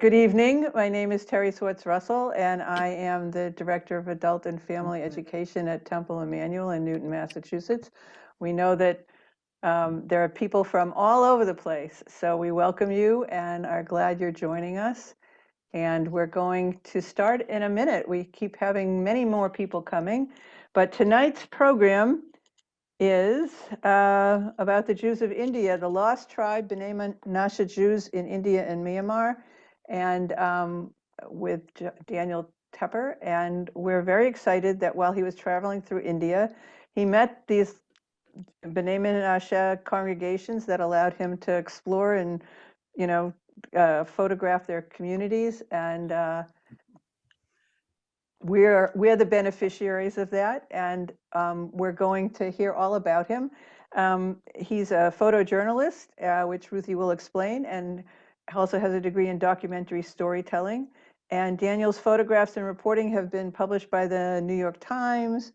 Good evening. My name is Terry Swartz-Russell, and I am the Director of Adult and Family Education at Temple Emmanuel in Newton, Massachusetts. We know that there are people from all over the place, so we welcome you and are glad you're joining us. And we're going to start in a minute. We keep having many more people coming, but tonight's program is about the Jews of India, the lost tribe, B'nai Menashe Jews in India and Myanmar, and with Daniel Tepper. And we're very excited that while he was traveling through India, he met these B'nai Menashe congregations that allowed him to explore and, photograph their communities. And we're the beneficiaries of that, and we're going to hear all about him. He's a photojournalist, which Ruthie will explain, and also has a degree in documentary storytelling. And Daniel's photographs and reporting have been published by the New York Times,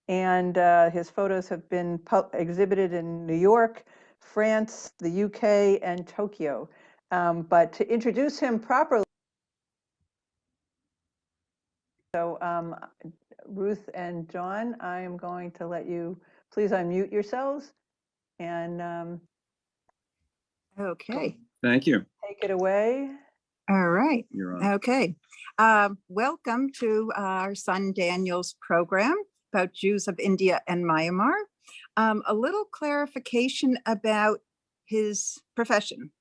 and his photos have been exhibited in New York, France, the UK, and Tokyo. But to introduce him properly, so Ruth and John, I am going to let you please unmute yourselves and Okay. Thank you. take it away. All right. You're on. Okay. Welcome to our son Daniel's program about Jews of India and Myanmar. A little clarification about his profession.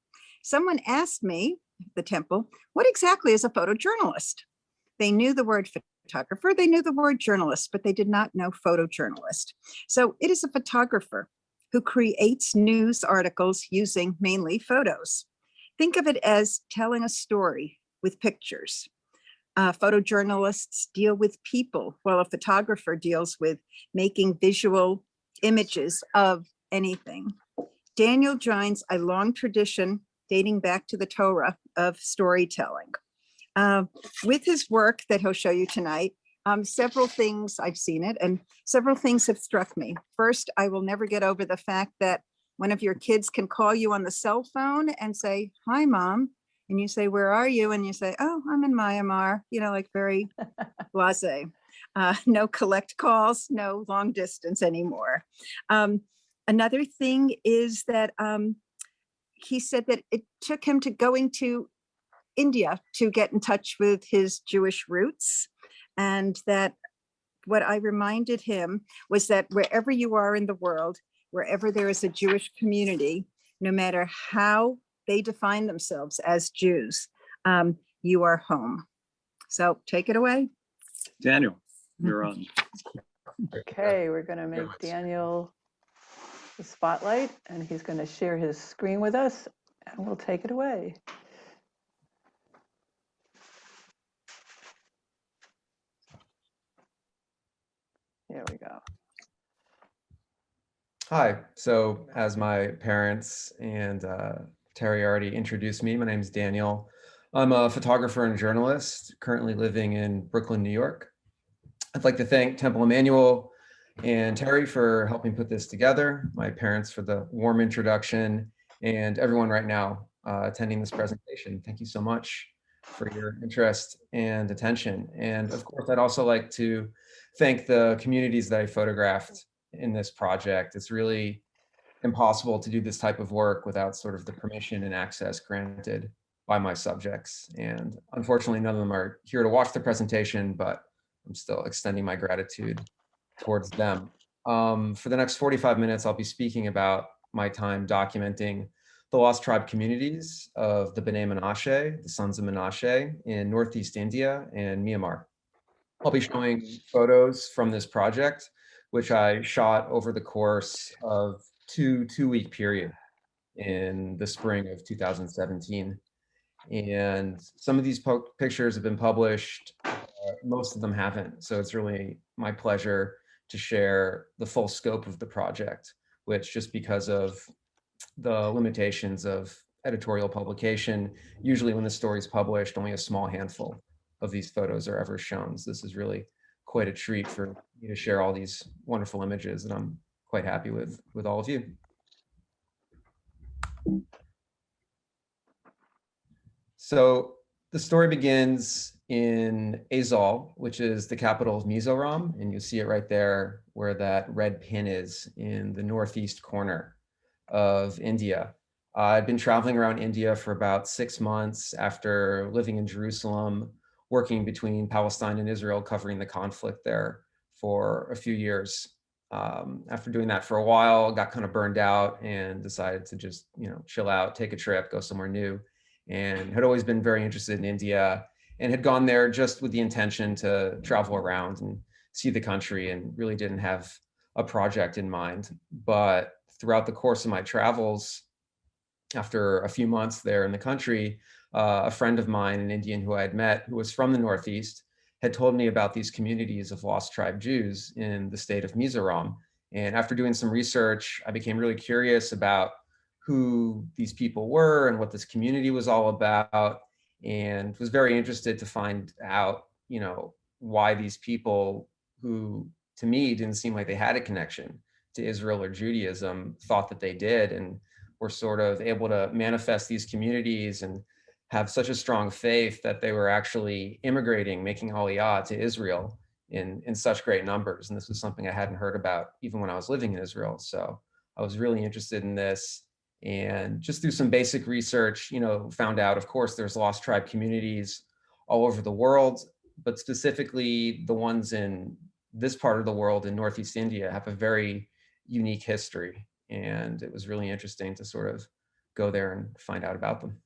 Someone asked me at the temple, what exactly is a photojournalist? They knew the word photographer, they knew the word journalist, but they did not know photojournalist. So it is a photographer who creates news articles using mainly photos. Think of it as telling a story with pictures. Photojournalists deal with people, while a photographer deals with making visual images of anything. Daniel joins a long tradition dating back to the Torah of storytelling. With his work that he'll show you tonight, several things, I've seen it, and several things have struck me. First, I will never get over the fact that one of your kids can call you on the cell phone and say, hi, Mom. And you say, where are you? And you say, oh, I'm in Myanmar, like very blasé. No collect calls, no long distance anymore. Another thing is that he said that it took him to going to India to get in touch with his Jewish roots, and that what I reminded him was that wherever you are in the world, wherever there is a Jewish community, no matter how they define themselves as Jews, you are home. So take it away. Daniel, you're on. Okay, we're going to make Daniel the spotlight, and he's going to share his screen with us, and we'll take it away. Here we go. Hi, so as my parents and Terry already introduced me, my name is Daniel. I'm a photographer and journalist currently living in Brooklyn, New York. I'd like to thank Temple Emmanuel and Terry for helping put this together, my parents for the warm introduction, and everyone right now attending this presentation. Thank you so much for your interest and attention. And of course, I'd also like to thank the communities that I photographed in this project. It's really impossible to do this type of work without sort of the permission and access granted by my subjects. And unfortunately, none of them are here to watch the presentation, but I'm still extending my gratitude towards them. For the next 45 minutes, I'll be speaking about my time documenting the lost tribe communities of the B'nai Menashe, the sons of Menashe, in Northeast India and Myanmar. I'll be showing photos from this project, which I shot over the course of two-week period in the spring of 2017. And some of these pictures have been published, most of them haven't. So it's really my pleasure to share the full scope of the project, which, just because of the limitations of editorial publication, usually when the story is published, only a small handful of these photos are ever shown. So this is really quite a treat for me to share all these wonderful images that I'm quite happy with all of you. So The story begins in Azov, which is the capital of Mizoram, and you see it right there where that red pin is in the northeast corner of India. I'd been traveling around India for about 6 months after living in Jerusalem, working between Palestine and Israel, covering the conflict there for a few years. After doing that for a while, got kind of burned out and decided to just, chill out, take a trip, go somewhere new, and had always been very interested in India and had gone there just with the intention to travel around and see the country, and really didn't have a project in mind. But throughout the course of my travels, after a few months there in the country, a friend of mine, an Indian who I had met, who was from the Northeast, had told me about these communities of lost tribe Jews in the state of Mizoram. And after doing some research, I became really curious about who these people were and what this community was all about, and was very interested to find out, why these people, who to me didn't seem like they had a connection to Israel or Judaism, thought that they did, and were sort of able to manifest these communities and have such a strong faith that they were actually immigrating, making aliyah to Israel in such great numbers. And this was something I hadn't heard about even when I was living in Israel. So I was really interested in this, and just through some basic research, found out, of course, there's lost tribe communities all over the world, but specifically the ones in this part of the world in Northeast India have a very unique history. And it was really interesting to sort of go there and find out about them.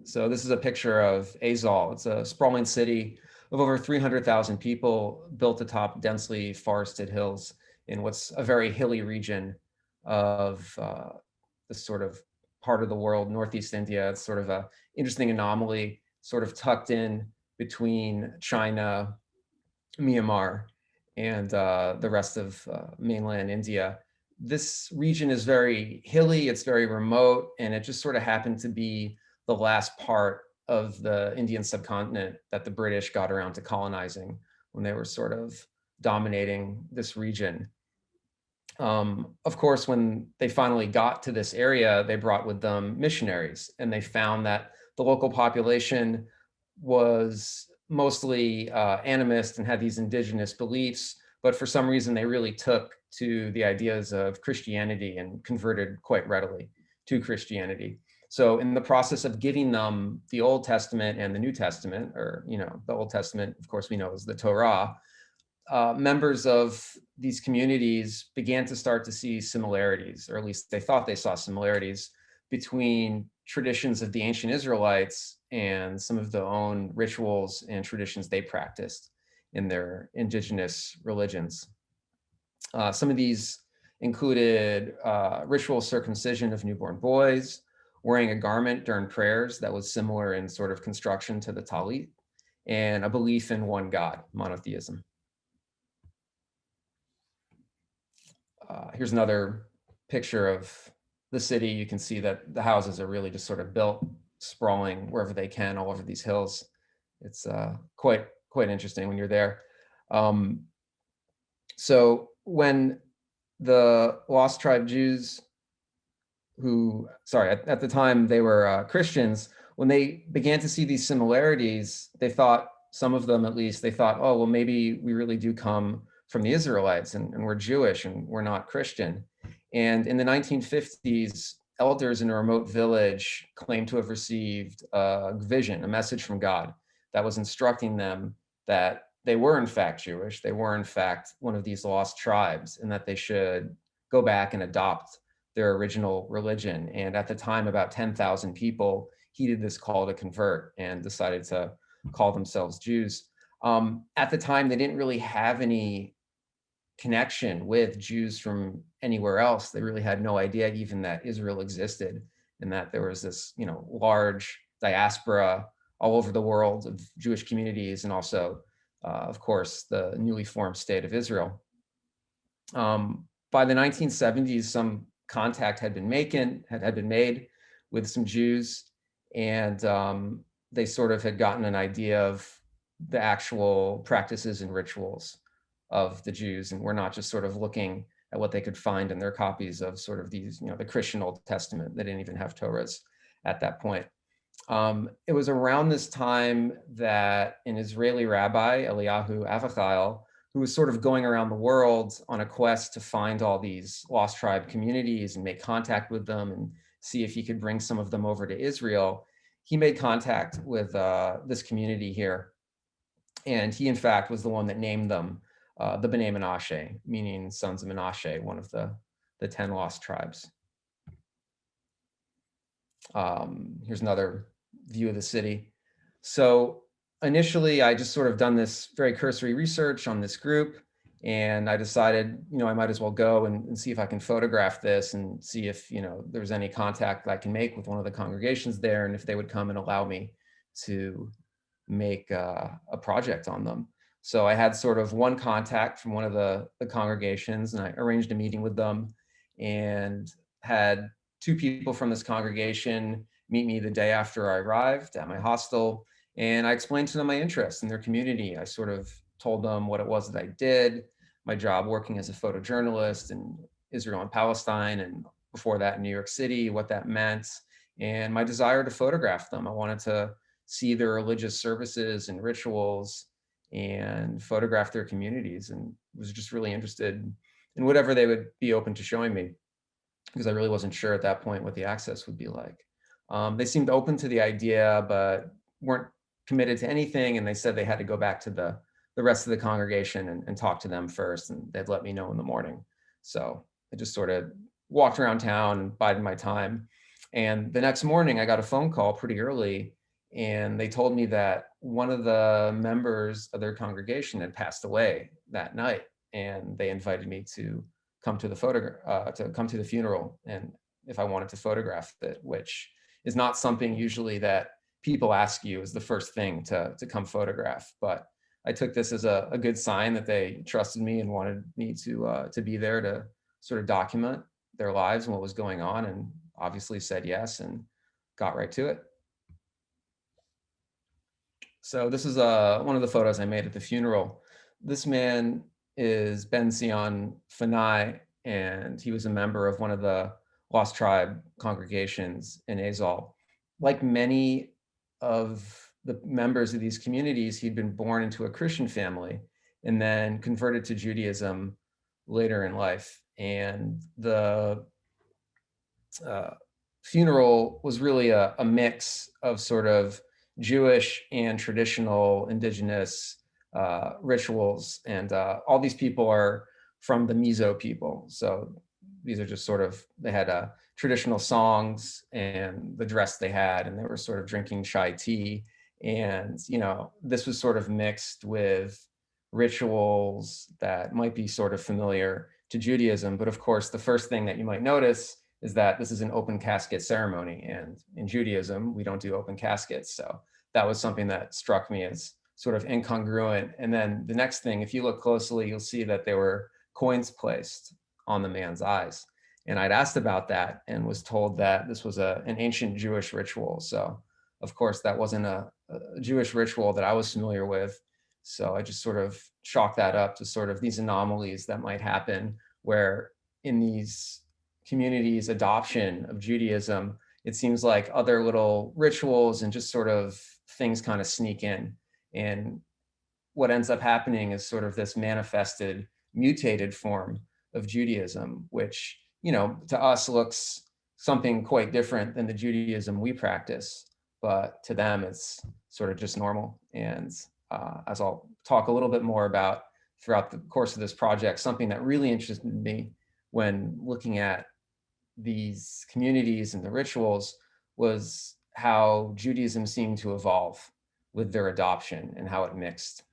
So this is a picture of Azov. It's a sprawling city of over 300,000 people built atop densely forested hills in what's a very hilly region of this sort of part of the world, Northeast India. It's sort of an interesting anomaly, sort of tucked in between China, Myanmar, and the rest of mainland India. This region is very hilly, it's very remote, and it just sort of happened to be the last part of the Indian subcontinent that the British got around to colonizing when they were sort of dominating this region. Of course, when they finally got to this area, they brought with them missionaries, and they found that the local population was mostly animist and had these indigenous beliefs, but for some reason they really took to the ideas of Christianity and converted quite readily to Christianity. So in the process of giving them the Old Testament and the New Testament, or, the Old Testament, of course, we know is the Torah, members of these communities began to start to see similarities, or at least they thought they saw similarities between traditions of the ancient Israelites and some of their own rituals and traditions they practiced in their indigenous religions. Some of these included ritual circumcision of newborn boys, wearing a garment during prayers that was similar in sort of construction to the Talit, and a belief in one God, monotheism. Here's another picture of the city. You can see that the houses are really just sort of built, sprawling wherever they can, all over these hills. It's quite interesting when you're there. So when the lost tribe Jews, at the time they were Christians, when they began to see these similarities, they thought, some of them at least, they thought, oh, well, maybe we really do come from the Israelites, and we're Jewish and we're not Christian. And in the 1950s, elders in a remote village claimed to have received a vision, a message from God that was instructing them that they were in fact Jewish, they were in fact one of these lost tribes, and that they should go back and adopt their original religion. And at the time, about 10,000 people heeded this call to convert and decided to call themselves Jews. At the time, they didn't really have any connection with Jews from anywhere else. They really had no idea even that Israel existed, and that there was this, large diaspora all over the world of Jewish communities, and also, of course, the newly formed state of Israel. By the 1970s, some contact had been made with some Jews, and they sort of had gotten an idea of the actual practices and rituals of the Jews, and we're not just sort of looking at what they could find in their copies of sort of these, the Christian Old Testament. They didn't even have Torahs at that point. It was around this time that an Israeli rabbi, Eliyahu Avichai, who was sort of going around the world on a quest to find all these lost tribe communities and make contact with them and see if he could bring some of them over to Israel. He made contact with this community here. And he, in fact, was the one that named them the B'nai Menashe, meaning sons of Menashe, one of the 10 lost tribes. Here's another view of the city. So initially, I just sort of done this very cursory research on this group, and I decided, I might as well go and see if I can photograph this and see if, there's any contact that I can make with one of the congregations there, and if they would come and allow me to make a project on them. So I had sort of one contact from one of the congregations, and I arranged a meeting with them and had 2 people from this congregation meet me the day after I arrived at my hostel. And I explained to them my interest in their community. I sort of told them what it was that I did, my job working as a photojournalist in Israel and Palestine, and before that in New York City, what that meant, and my desire to photograph them. I wanted to see their religious services and rituals and photograph their communities, and was just really interested in whatever they would be open to showing me, because I really wasn't sure at that point what the access would be like. They seemed open to the idea, but weren't committed to anything. And they said they had to go back to the rest of the congregation and talk to them first, and they'd let me know in the morning. So I just sort of walked around town and bided my time. And the next morning I got a phone call pretty early, and they told me that one of the members of their congregation had passed away that night. And they invited me to come to the funeral, and if I wanted to photograph it, which is not something usually that people ask you as the first thing to come photograph. But I took this as a good sign that they trusted me and wanted me to be there to sort of document their lives and what was going on, and obviously said yes and got right to it. So this is one of the photos I made at the funeral. This man is Ben Zeon Fanai, and he was a member of one of the Lost Tribe congregations in Azal. Like many of the members of these communities, he'd been born into a Christian family and then converted to Judaism later in life. And the funeral was really a mix of sort of Jewish and traditional indigenous rituals. And all these people are from the Mizo people. So these are just sort of, they had traditional songs and the dress they had, and they were sort of drinking chai tea. And, this was sort of mixed with rituals that might be sort of familiar to Judaism. But of course, the first thing that you might notice is that this is an open casket ceremony. And in Judaism, we don't do open caskets. So that was something that struck me as sort of incongruent. And then the next thing, if you look closely, you'll see that there were coins placed on the man's eyes. And I'd asked about that and was told that this was an ancient Jewish ritual. So of course, that wasn't a Jewish ritual that I was familiar with. So I just sort of chalked that up to sort of these anomalies that might happen, where in these communities' adoption of Judaism, it seems like other little rituals and just sort of things kind of sneak in. And what ends up happening is sort of this manifested, mutated form of Judaism, which, to us looks something quite different than the Judaism we practice, but to them it's sort of just normal. And as I'll talk a little bit more about throughout the course of this project, something that really interested me when looking at these communities and the rituals was how Judaism seemed to evolve with their adoption and how it mixed.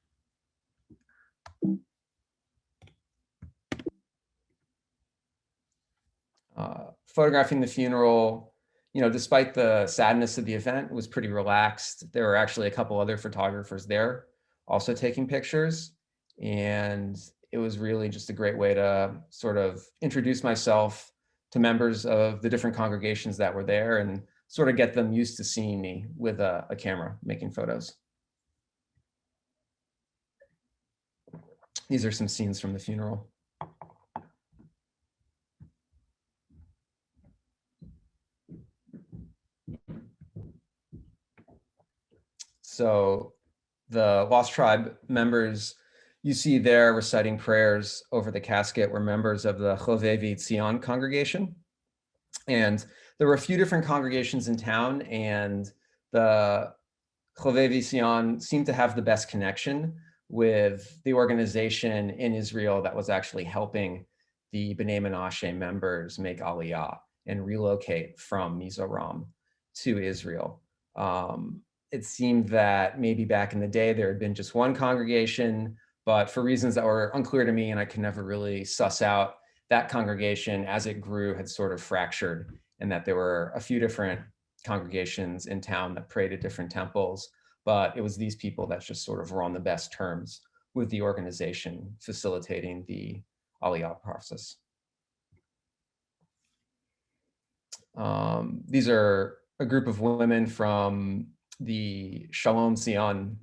Photographing the funeral, despite the sadness of the event, it was pretty relaxed. There were actually a couple other photographers there also taking pictures. And it was really just a great way to sort of introduce myself to members of the different congregations that were there and sort of get them used to seeing me with a camera making photos. These are some scenes from the funeral. So the Lost Tribe members you see there reciting prayers over the casket were members of the Jovavi Zeon congregation. And there were a few different congregations in town, and the Jovavi Zeon seemed to have the best connection with the organization in Israel that was actually helping the B'nai Menashe members make Aliyah and relocate from Mizoram to Israel. It seemed that maybe back in the day there had been just one congregation, but for reasons that were unclear to me and I could never really suss out, that congregation as it grew had sort of fractured, and that there were a few different congregations in town that prayed at different temples, but it was these people that just sort of were on the best terms with the organization facilitating the Aliyah process. These are a group of women from the Shalom Zeon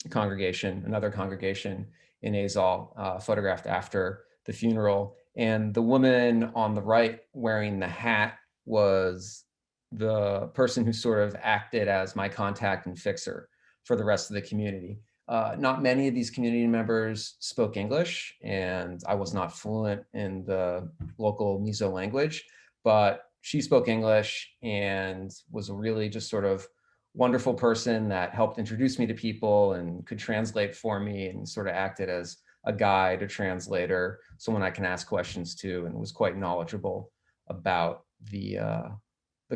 congregation, another congregation in Azal, photographed after the funeral. And the woman on the right wearing the hat was the person who sort of acted as my contact and fixer for the rest of the community. Not many of these community members spoke English, and I was not fluent in the local Mizo language, but she spoke English and was a really just sort of wonderful person that helped introduce me to people and could translate for me and sort of acted as a guide, a translator, someone I can ask questions to, and was quite knowledgeable about the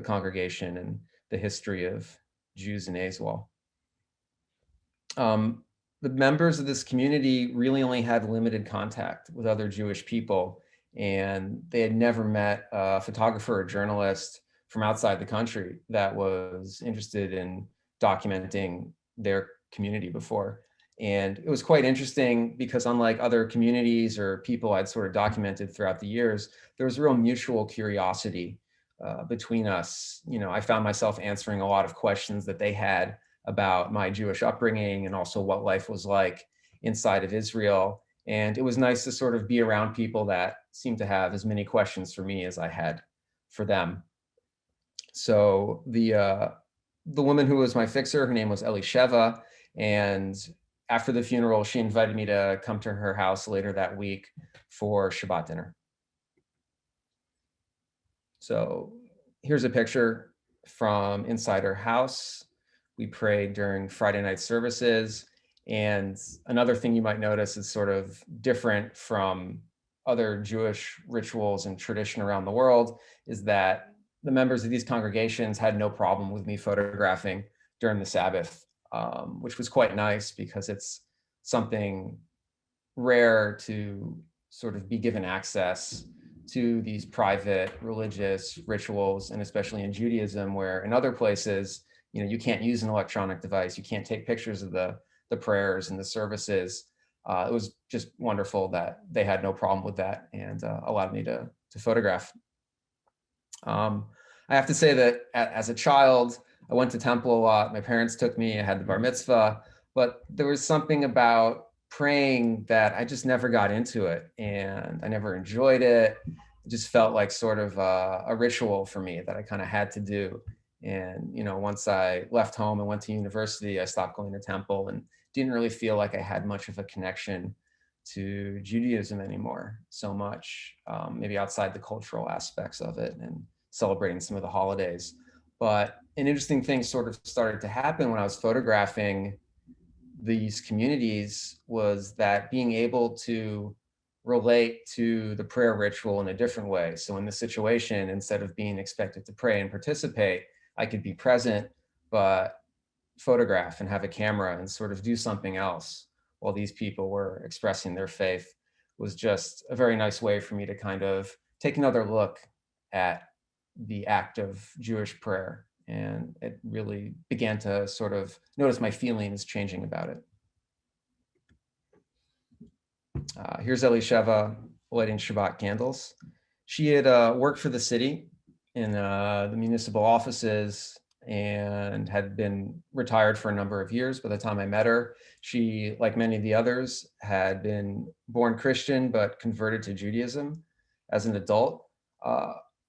congregation and the history of Jews in Azwal. The members of this community really only had limited contact with other Jewish people, and they had never met a photographer or journalist from outside the country that was interested in documenting their community before. And it was quite interesting because unlike other communities or people I'd sort of documented throughout the years, there was real mutual curiosity between us. You know, I found myself answering a lot of questions that they had about my Jewish upbringing and also what life was like inside of Israel. And it was nice to sort of be around people that seemed to have as many questions for me as I had for them. So the woman who was my fixer, her name was Elisheva, and after the funeral, she invited me to come to her house later that week for Shabbat dinner. So here's a picture from inside her house. We prayed during Friday night services. And another thing you might notice is sort of different from other Jewish rituals and tradition around the world is that the members of these congregations had no problem with me photographing during the Sabbath, which was quite nice because it's something rare to sort of be given access to these private religious rituals, and especially in Judaism, where in other places, you know, you can't use an electronic device, you can't take pictures of the prayers and the services. It was just wonderful that they had no problem with that and allowed me to photograph. I have to say that as a child, I went to temple a lot. My parents took me, I had the bar mitzvah, but there was something about praying that I just never got into it and I never enjoyed it. It just felt like sort of a ritual for me that I kind of had to do. And, you know, once I left home and went to university, I stopped going to temple and didn't really feel like I had much of a connection to Judaism anymore so much, maybe outside the cultural aspects of it and celebrating some of the holidays. But an interesting thing sort of started to happen when I was photographing these communities was that being able to relate to the prayer ritual in a different way. So in this situation, instead of being expected to pray and participate, I could be present, but photograph and have a camera and sort of do something else while these people were expressing their faith was just a very nice way for me to kind of take another look at the act of Jewish prayer. And it really began to sort of notice my feelings changing about it. Here's Elisheva lighting Shabbat candles. She had worked for the city in the municipal offices and had been retired for a number of years by the time I met her. She, like many of the others, had been born Christian but converted to Judaism as an adult.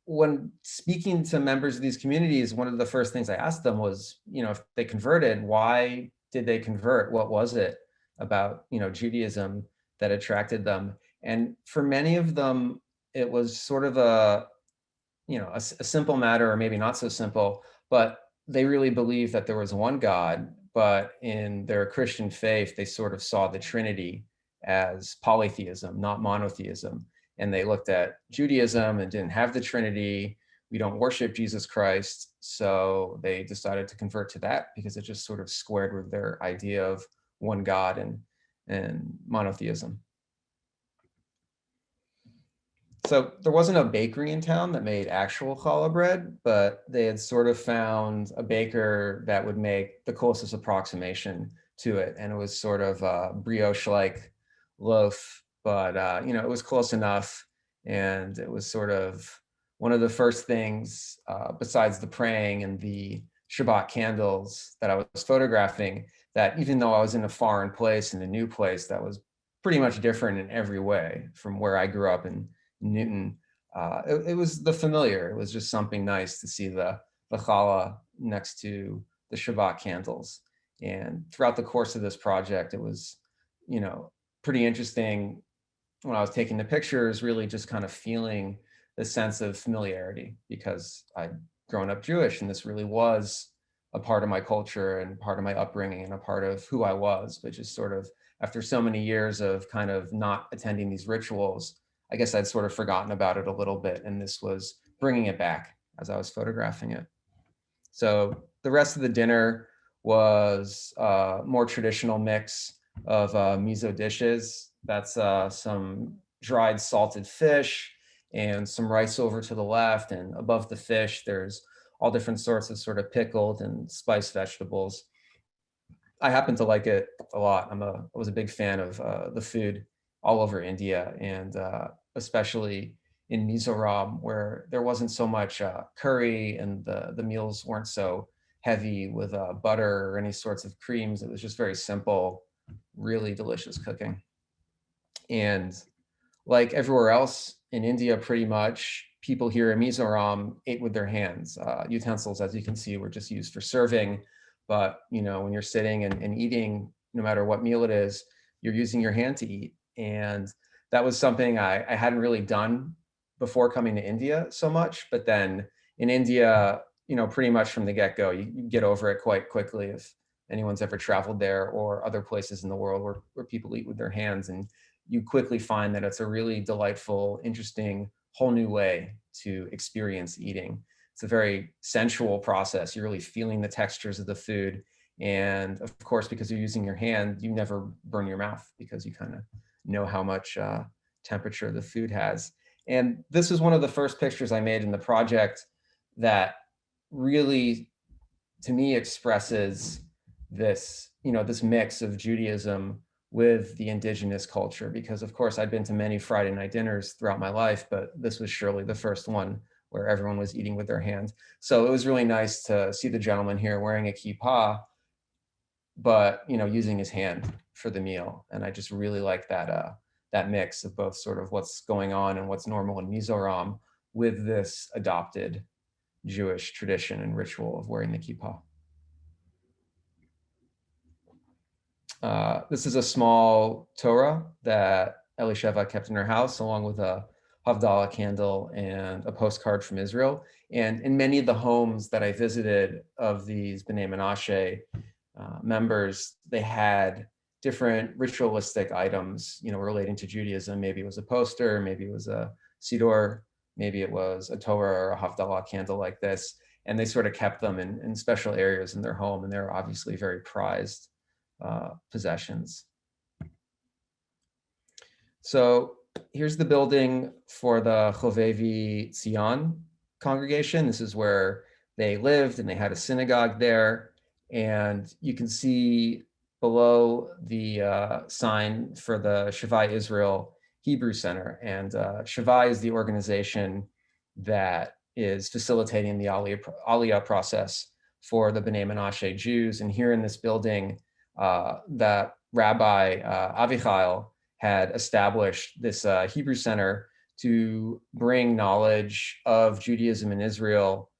when speaking to members of these communities, one of the first things I asked them was, if they converted, why did they convert? What was it about, Judaism that attracted them? And for many of them, it was sort of a simple matter, or maybe not so simple, but they really believed that there was one God, but in their Christian faith, they sort of saw the Trinity as polytheism, not monotheism. And they looked at Judaism and didn't have the Trinity. We don't worship Jesus Christ. So they decided to convert to that because it just sort of squared with their idea of one God and monotheism. So there wasn't a bakery in town that made actual challah bread, but they had sort of found a baker that would make the closest approximation to it. And it was sort of a brioche-like loaf, but it was close enough. And it was sort of one of the first things, besides the praying and the Shabbat candles that I was photographing, that even though I was in a foreign place, in a new place that was pretty much different in every way from where I grew up in Newton, it was the familiar. It was just something nice to see the challah next to the Shabbat candles. And throughout the course of this project, it was, pretty interesting when I was taking the pictures, really just kind of feeling the sense of familiarity, because I'd grown up Jewish and this really was a part of my culture and part of my upbringing and a part of who I was, but just sort of after so many years of kind of not attending these rituals, I guess I'd sort of forgotten about it a little bit, and this was bringing it back as I was photographing it. So the rest of the dinner was a more traditional mix of miso dishes. That's some dried salted fish and some rice over to the left, and above the fish, there's all different sorts of sort of pickled and spiced vegetables. I happen to like it a lot. I was a big fan of the food all over India, and especially in Mizoram, where there wasn't so much curry and the meals weren't so heavy with butter or any sorts of creams. It was just very simple, really delicious cooking. And like everywhere else in India, pretty much, people here in Mizoram ate with their hands. Utensils, as you can see, were just used for serving. But when you're sitting and eating, no matter what meal it is, you're using your hand to eat. And that was something I hadn't really done before coming to India so much. But then in India, pretty much from the get-go, you get over it quite quickly if anyone's ever traveled there or other places in the world where people eat with their hands. And you quickly find that it's a really delightful, interesting, whole new way to experience eating. It's a very sensual process. You're really feeling the textures of the food. And of course, because you're using your hand, you never burn your mouth because you kind of know how much temperature the food has. And this was one of the first pictures I made in the project that really, to me, expresses this, this mix of Judaism with the indigenous culture, because of course I'd been to many Friday night dinners throughout my life, but this was surely the first one where everyone was eating with their hands. So it was really nice to see the gentleman here wearing a kippah, but using his hand for the meal. And I just really like that that mix of both sort of what's going on and what's normal in Mizoram with this adopted Jewish tradition and ritual of wearing the kippah. This is a small Torah that Elisheva kept in her house, along with a Havdalah candle and a postcard from Israel. And in many of the homes that I visited of these B'nai Menashe members, they had different ritualistic items, relating to Judaism. Maybe it was a poster, maybe it was a siddur, maybe it was a Torah or a Havdalah candle like this. And they sort of kept them in special areas in their home, and they're obviously very prized possessions. So here's the building for the Jovavi Zeon congregation. This is where they lived, and they had a synagogue there. And you can see below the sign for the Shavai Israel Hebrew Center. And Shavai is the organization that is facilitating the Aliyah process for the B'nai Menashe Jews. And here in this building, that Rabbi Avichail had established this Hebrew Center to bring knowledge of Judaism in Israel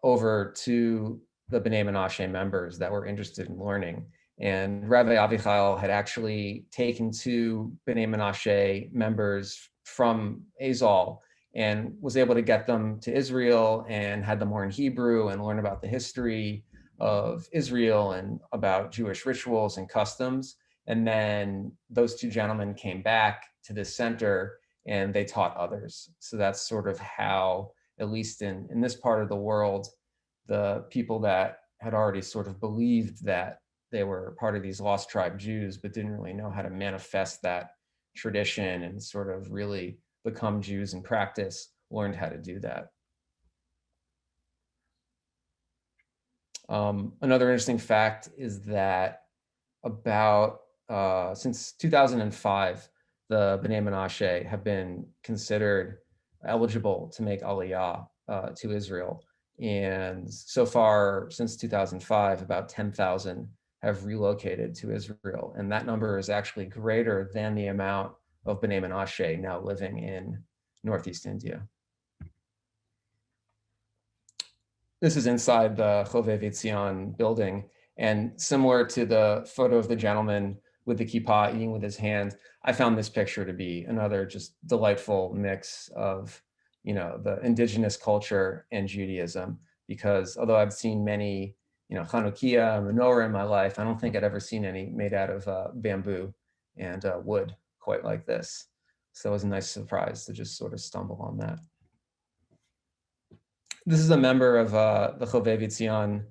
over to the B'nai Menashe members that were interested in learning. And Rabbi Avichai had actually taken two B'nai Menashe members from Azal and was able to get them to Israel and had them learn Hebrew and learn about the history of Israel and about Jewish rituals and customs. And then those two gentlemen came back to this center and they taught others. So that's sort of how, at least in this part of the world, the people that had already sort of believed that they were part of these lost tribe Jews, but didn't really know how to manifest that tradition and sort of really become Jews in practice, learned how to do that. Another interesting fact is that about since 2005, the B'nai Menashe have been considered eligible to make Aliyah to Israel. And so far, since 2005, about 10,000 have relocated to Israel. And that number is actually greater than the amount of B'nai Menashe now living in Northeast India. This is inside the Jovavi Zeon building. And similar to the photo of the gentleman with the kippah eating with his hand, I found this picture to be another just delightful mix of, you know, the indigenous culture and Judaism, because although I've seen many, you know, Chanukiah, menorah in my life, I don't think I'd ever seen any made out of bamboo and wood quite like this. So it was a nice surprise to just sort of stumble on that. This is a member of the Jovavi Zeon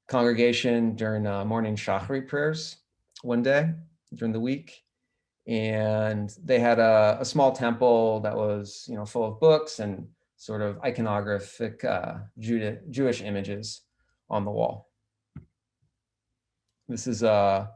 congregation during morning Shachri prayers one day during the week. And they had a small temple that was, you know, full of books and sort of iconographic Jewish images on the wall. This is a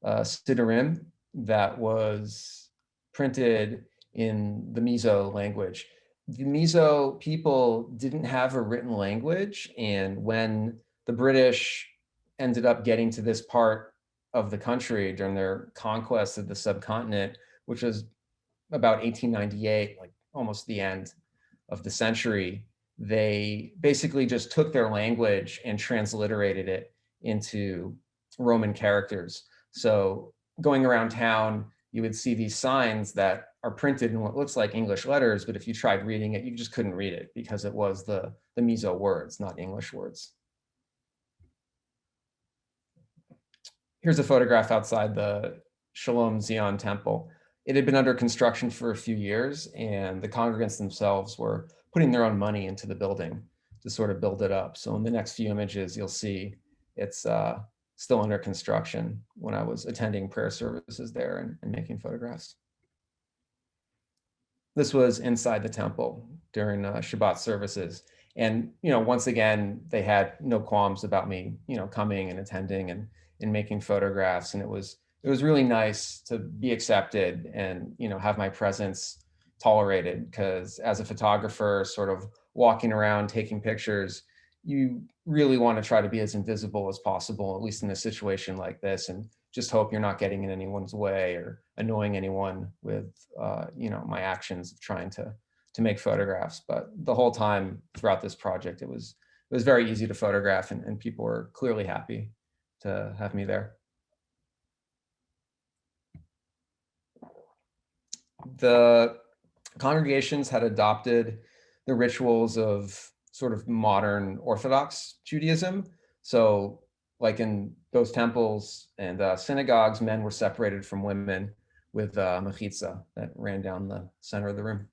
Siddurim that was printed in the Mizo language. The Mizo people didn't have a written language, and when the British ended up getting to this part of the country during their conquest of the subcontinent, which was about 1898, like almost the end of the century, they basically just took their language and transliterated it into Roman characters. So going around town, you would see these signs that are printed in what looks like English letters, but if you tried reading it, you just couldn't read it because it was the Mizo words, not English words. Here's a photograph outside the Shalom Zeon temple. It had been under construction for a few years, and the congregants themselves were putting their own money into the building to sort of build it up. So in the next few images, you'll see it's still under construction when I was attending prayer services there and making photographs. This was inside the temple during Shabbat services. And, you know, once again, they had no qualms about me, you know, coming and attending and making photographs. And it was really nice to be accepted and, you know, have my presence tolerated, because as a photographer sort of walking around taking pictures, you really want to try to be as invisible as possible, at least in a situation like this, and just hope you're not getting in anyone's way or annoying anyone with, you know, my actions of trying to make photographs. But the whole time throughout this project, it was very easy to photograph, and people were clearly happy to have me there. The congregations had adopted the rituals of sort of modern Orthodox Judaism. So like in those temples and synagogues, men were separated from women with mechitza that ran down the center of the room.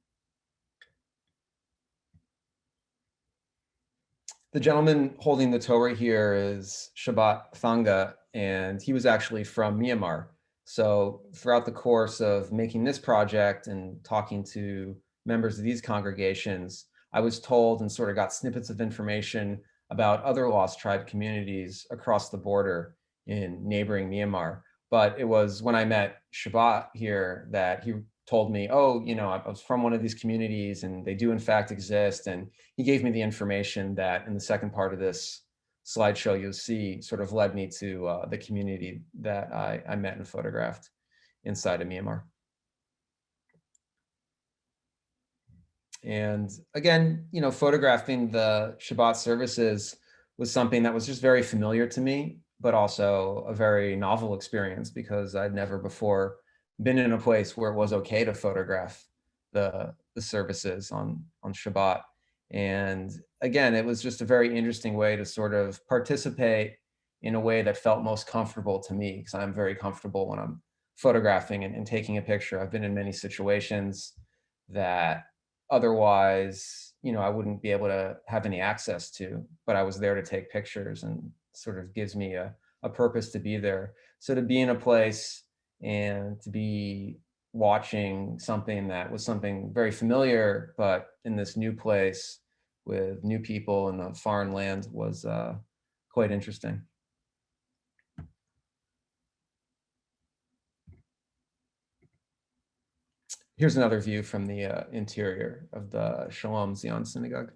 The gentleman holding the Torah here is Shabbat Thanga, and he was actually from Myanmar. So throughout the course of making this project and talking to members of these congregations, I was told and sort of got snippets of information about other lost tribe communities across the border in neighboring Myanmar. But it was when I met Shabbat here that he told me, oh, you know, I was from one of these communities and they do in fact exist. And he gave me the information that in the second part of this slideshow you'll see sort of led me to the community that I met and photographed inside of Myanmar. And again, photographing the Shabbat services was something that was just very familiar to me, but also a very novel experience because I'd never before been in a place where it was okay to photograph the services on Shabbat. And again, it was just a very interesting way to sort of participate in a way that felt most comfortable to me, because I'm very comfortable when I'm photographing and taking a picture. I've been in many situations that otherwise, I wouldn't be able to have any access to, but I was there to take pictures, and sort of gives me a purpose to be there. So to be in a place and to be watching something that was something very familiar, but in this new place with new people in a foreign land was quite interesting. Here's another view from the interior of the Shalom Zeon Synagogue.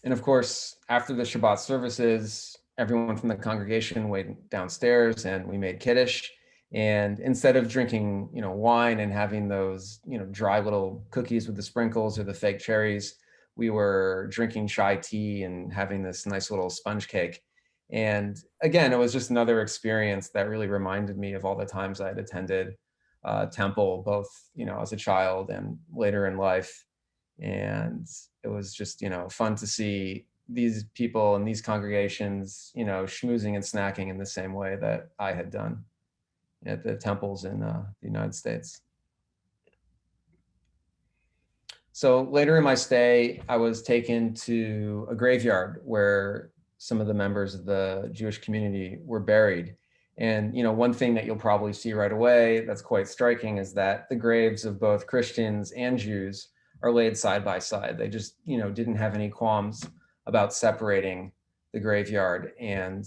And of course, after the Shabbat services, everyone from the congregation went downstairs and we made Kiddush. And instead of drinking, wine and having those, dry little cookies with the sprinkles or the fake cherries, we were drinking chai tea and having this nice little sponge cake. And again, it was just another experience that really reminded me of all the times I had attended temple, both, as a child and later in life. And it was just, fun to see these people and these congregations, schmoozing and snacking in the same way that I had done at the temples in the United States. So later in my stay, I was taken to a graveyard where some of the members of the Jewish community were buried. And, one thing that you'll probably see right away that's quite striking is that the graves of both Christians and Jews are laid side by side. They just, didn't have any qualms about separating the graveyard. And,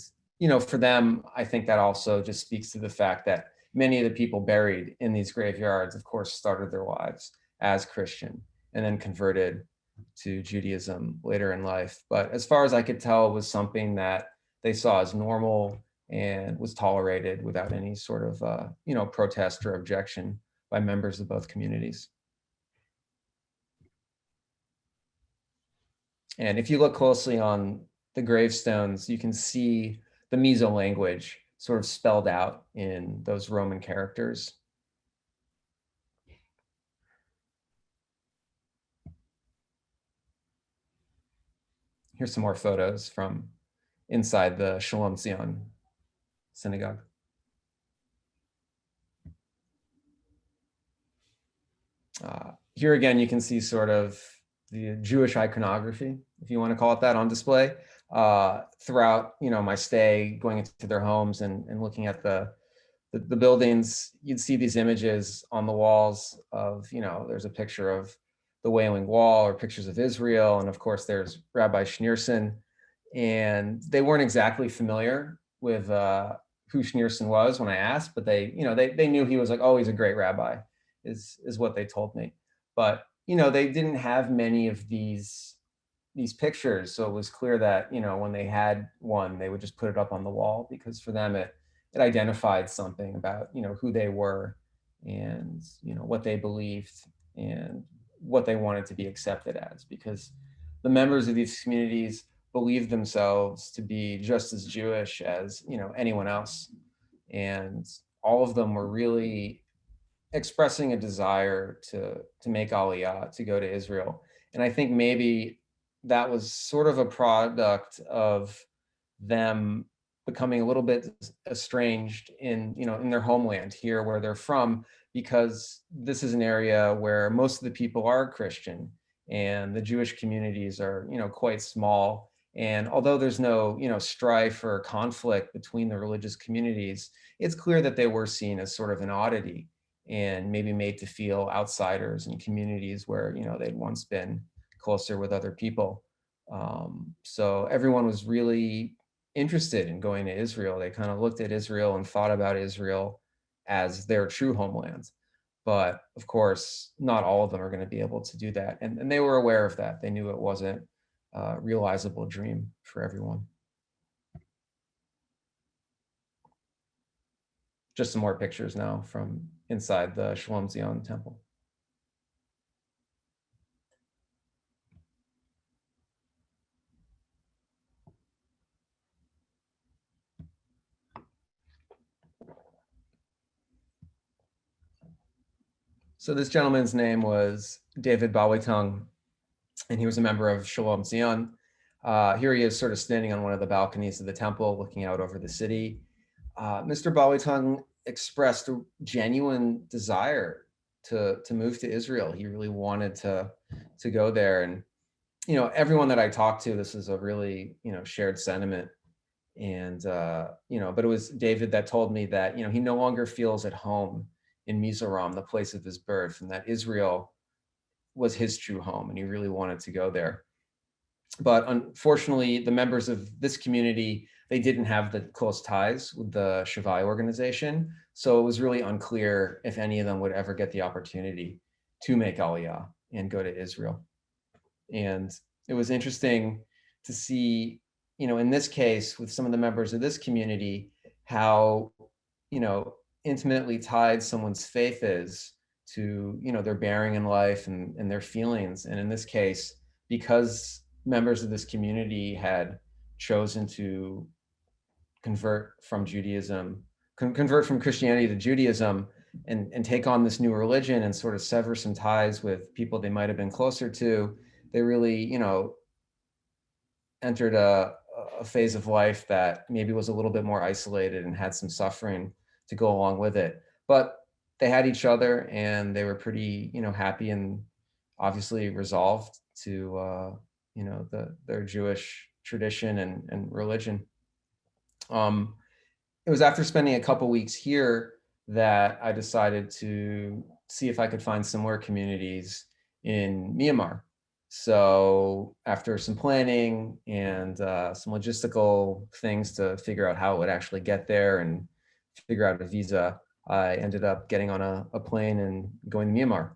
for them, I think that also just speaks to the fact that many of the people buried in these graveyards, of course, started their lives as Christian and then converted to Judaism later in life. But as far as I could tell, it was something that they saw as normal and was tolerated without any sort of, protest or objection by members of both communities. And if you look closely on the gravestones, you can see the Mizo language sort of spelled out in those Roman characters. Here's some more photos from inside the Shalom Zeon Synagogue. Here again, you can see sort of the Jewish iconography, if you want to call it that, on display throughout, my stay, going into their homes and looking at the buildings. You'd see these images on the walls of, there's a picture of the Wailing Wall or pictures of Israel. And of course, there's Rabbi Schneerson. And they weren't exactly familiar with who Schneerson was when I asked, but they knew he was like, oh, he's a great rabbi, is what they told me. But, they didn't have many of these pictures. So it was clear that, when they had one, they would just put it up on the wall, because for them, it identified something about, who they were and, what they believed and what they wanted to be accepted as, because the members of these communities believed themselves to be just as Jewish as, anyone else. And all of them were really expressing a desire to make Aliyah, to go to Israel. And I think maybe that was sort of a product of them becoming a little bit estranged in their homeland here where they're from, because this is an area where most of the people are Christian and the Jewish communities are, quite small. And although there's no, strife or conflict between the religious communities, it's clear that they were seen as sort of an oddity and maybe made to feel outsiders in communities where, they'd once been closer with other people. So everyone was really interested in going to Israel. They kind of looked at Israel and thought about Israel as their true homeland. But of course, not all of them are going to be able to do that. And they were aware of that. They knew it wasn't a realizable dream for everyone. just some more pictures now from inside the Shalom Zeon temple. So this gentleman's name was David Baliton, and he was a member of Shalom Zeon. Here he is sort of standing on one of the balconies of the temple looking out over the city. Mr. Baliton expressed a genuine desire to move to Israel. He really wanted to go there. And, you know, everyone that I talked to, this is a really, you know, shared sentiment. And, you know, but it was David that told me that, you know, he no longer feels at home in Mizoram, the place of his birth, and that Israel was his true home, and he really wanted to go there. But unfortunately, the members of this community, they didn't have the close ties with the Shavai organization. So it was really unclear if any of them would ever get the opportunity to make Aliyah and go to Israel. And it was interesting to see, you know, in this case, with some of the members of this community, how, you know, intimately tied someone's faith is to, you know, their bearing in life and their feelings. And in this case, because members of this community had chosen to convert from Judaism, convert from Christianity to Judaism, and take on this new religion and sort of sever some ties with people they might have been closer to, they really, you know, entered a phase of life that maybe was a little bit more isolated and had some suffering to go along with it. But they had each other, and they were pretty, you know, happy and obviously resolved to, you know, their Jewish tradition and religion. It was after spending a couple weeks here that I decided to see if I could find similar communities in Myanmar. So after some planning and some logistical things to figure out how it would actually get there and figure out a visa, I ended up getting on a plane and going to Myanmar.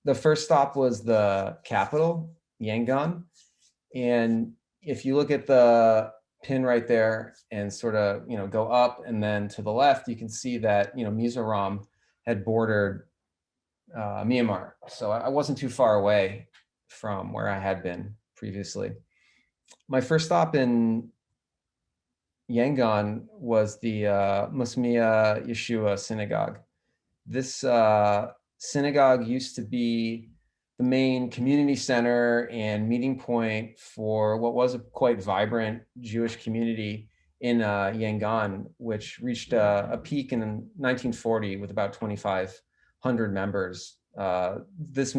The first stop was the capital, Yangon. And if you look at the pin right there and sort of, you know, go up and then to the left, you can see that, you know, Mizoram had bordered Myanmar. So I wasn't too far away from where I had been previously. My first stop in Yangon was the Musmia Yeshua Synagogue. This synagogue used to be the main community center and meeting point for what was a quite vibrant Jewish community in Yangon, which reached a peak in 1940 with about 2,500 members. This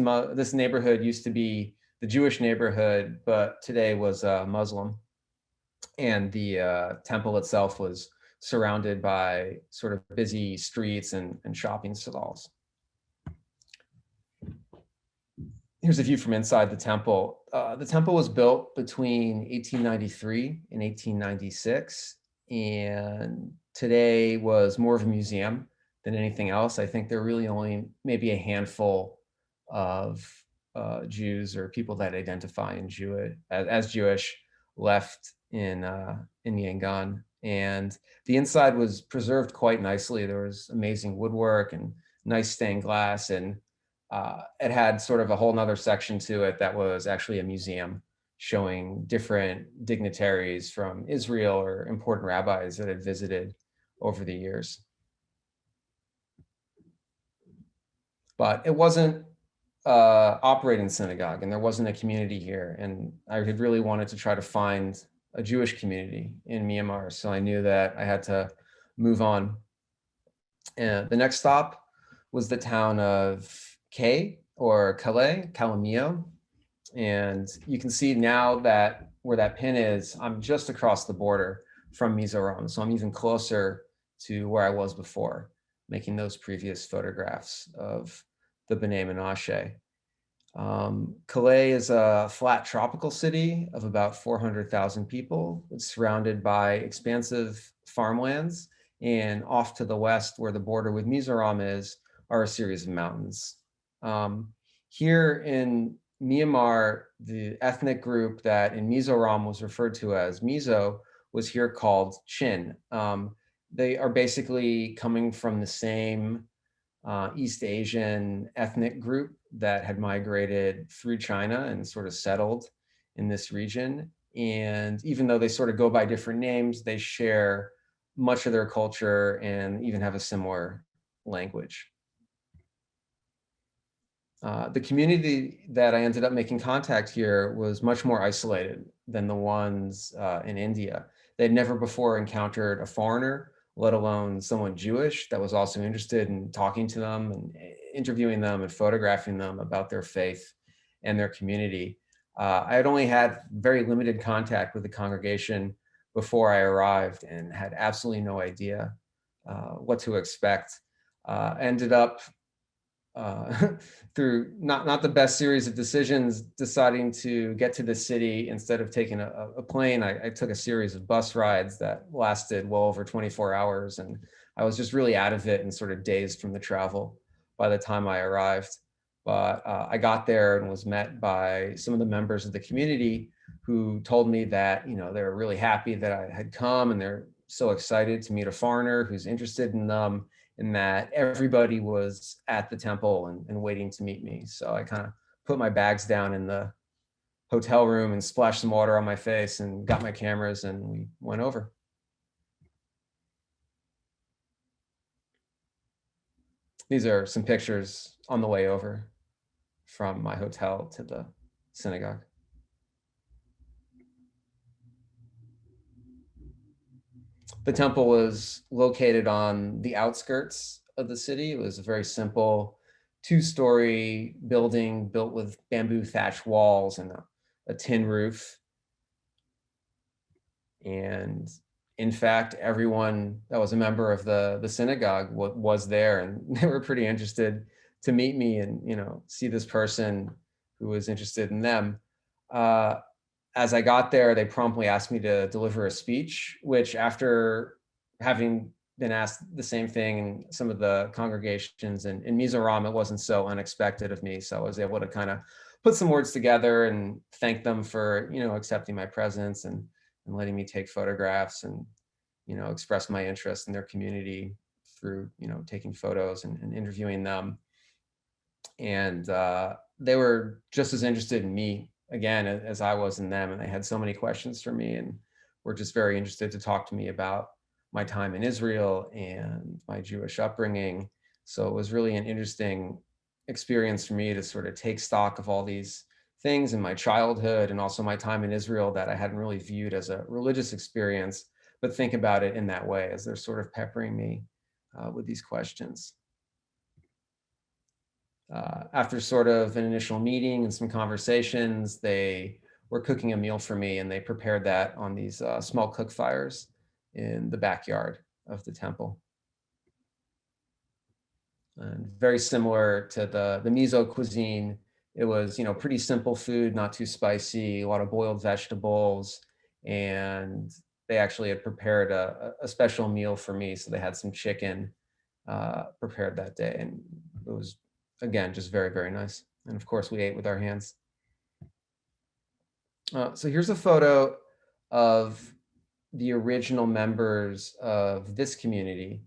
neighborhood used to be the Jewish neighborhood, but today was Muslim. And the temple itself was surrounded by sort of busy streets and shopping stalls. Here's a view from inside the temple. The temple was built between 1893 and 1896, and today was more of a museum than anything else. I think there are really only maybe a handful of Jews or people that identify as Jewish left in Yangon. And the inside was preserved quite nicely. There was amazing woodwork and nice stained glass, and it had sort of a whole nother section to it that was actually a museum showing different dignitaries from Israel or important rabbis that had visited over the years. But it wasn't operating synagogue, and there wasn't a community here. And I had really wanted to try to find a Jewish community in Myanmar. So I knew that I had to move on. And the next stop was the town of Kay or Calais, Calamio. And you can see now that where that pin is, I'm just across the border from Mizoram. So I'm even closer to where I was before, making those previous photographs of the B'nai Menashe. Calais is a flat tropical city of about 400,000 people. It's surrounded by expansive farmlands, and off to the west where the border with Mizoram is are a series of mountains. Here in Myanmar, the ethnic group that in Mizoram was referred to as Mizo was here called Chin. They are basically coming from the same East Asian ethnic group that had migrated through China and sort of settled in this region. And even though they sort of go by different names, they share much of their culture and even have a similar language. The community that I ended up making contact here was much more isolated than the ones in India. They'd never before encountered a foreigner, let alone someone Jewish that was also interested in talking to them and interviewing them and photographing them about their faith and their community. I had only had very limited contact with the congregation before I arrived and had absolutely no idea what to expect. Ended up through not the best series of decisions, deciding to get to the city instead of taking a plane. I took a series of bus rides that lasted well over 24 hours. And I was just really out of it and sort of dazed from the travel by the time I arrived. But I got there and was met by some of the members of the community who told me that, they were really happy that I had come and they're so excited to meet a foreigner who's interested in them, and that everybody was at the temple and waiting to meet me. So I kind of put my bags down in the hotel room and splashed some water on my face and got my cameras and we went over. These are some pictures on the way over from my hotel to the synagogue. The temple was located on the outskirts of the city. It was a very simple 2-story building built with bamboo thatch walls and a tin roof. And in fact, everyone that was a member of the synagogue was there, and they were pretty interested to meet me and see this person who was interested in them. As I got there, they promptly asked me to deliver a speech, which after having been asked the same thing in some of the congregations in Mizoram, it wasn't so unexpected of me. So I was able to kind of put some words together and thank them for, accepting my presence and letting me take photographs and, express my interest in their community through, taking photos and interviewing them. And they were just as interested in me again as I was in them, and they had so many questions for me and were just very interested to talk to me about my time in Israel and my Jewish upbringing. So it was really an interesting experience for me to sort of take stock of all these things in my childhood and also my time in Israel that I hadn't really viewed as a religious experience, but think about it in that way as they're sort of peppering me with these questions. After sort of an initial meeting and some conversations, they were cooking a meal for me, and they prepared that on these small cook fires in the backyard of the temple. And very similar to the Mizo cuisine, it was pretty simple food, not too spicy, a lot of boiled vegetables, and they actually had prepared a special meal for me. So they had some chicken prepared that day, and it was, again, just very, very nice. And of course, we ate with our hands. So here's a photo of the original members of this community.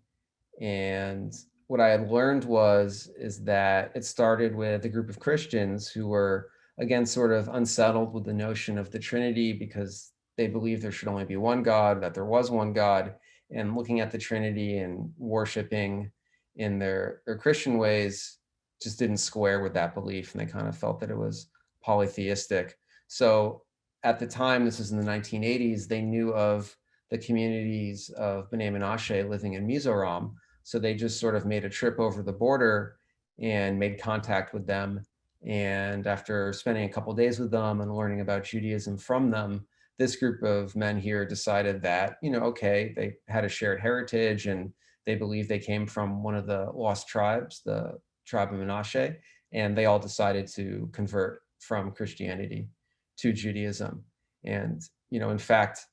And what I had learned is that it started with a group of Christians who were, again, sort of unsettled with the notion of the Trinity because they believed there should only be one God, that there was one God, and looking at the Trinity and worshiping in their Christian ways just didn't square with that belief, and they kind of felt that it was polytheistic. So at the time, this was in the 1980s, they knew of the communities of B'nai Menashe living in Mizoram. So they just sort of made a trip over the border and made contact with them. And after spending a couple of days with them and learning about Judaism from them, this group of men here decided that, okay, they had a shared heritage and they believed they came from one of the lost tribes, the tribe of Menashe, and they all decided to convert from Christianity to Judaism. And, in fact,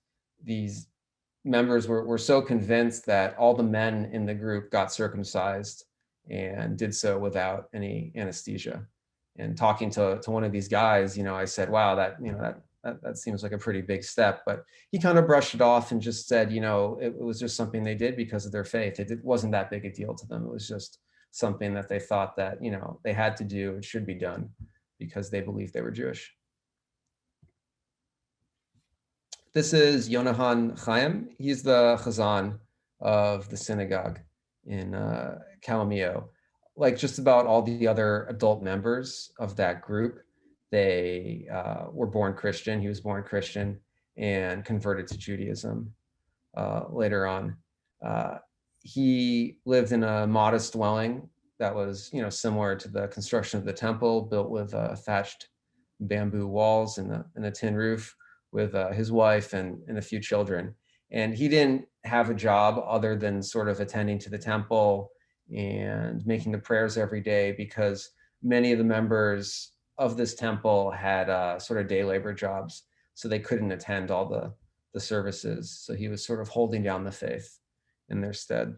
these members were so convinced that all the men in the group got circumcised and did so without any anesthesia. And talking to one of these guys, I said, wow, that that seems like a pretty big step, but he kind of brushed it off and just said, it was just something they did because of their faith. It wasn't that big a deal to them. It was just something that they thought that, they had to do, it should be done because they believed they were Jewish. This is Yonahan Chaim. He's the chazan of the synagogue in Calamio. Like just about all the other adult members of that group, they were born Christian. He was born Christian and converted to Judaism later on. He lived in a modest dwelling that was, similar to the construction of the temple, built with thatched bamboo walls and a tin roof, with his wife and a few children. And he didn't have a job other than sort of attending to the temple and making the prayers every day, because many of the members of this temple had sort of day labor jobs, so they couldn't attend all the services. So he was sort of holding down the faith in their stead.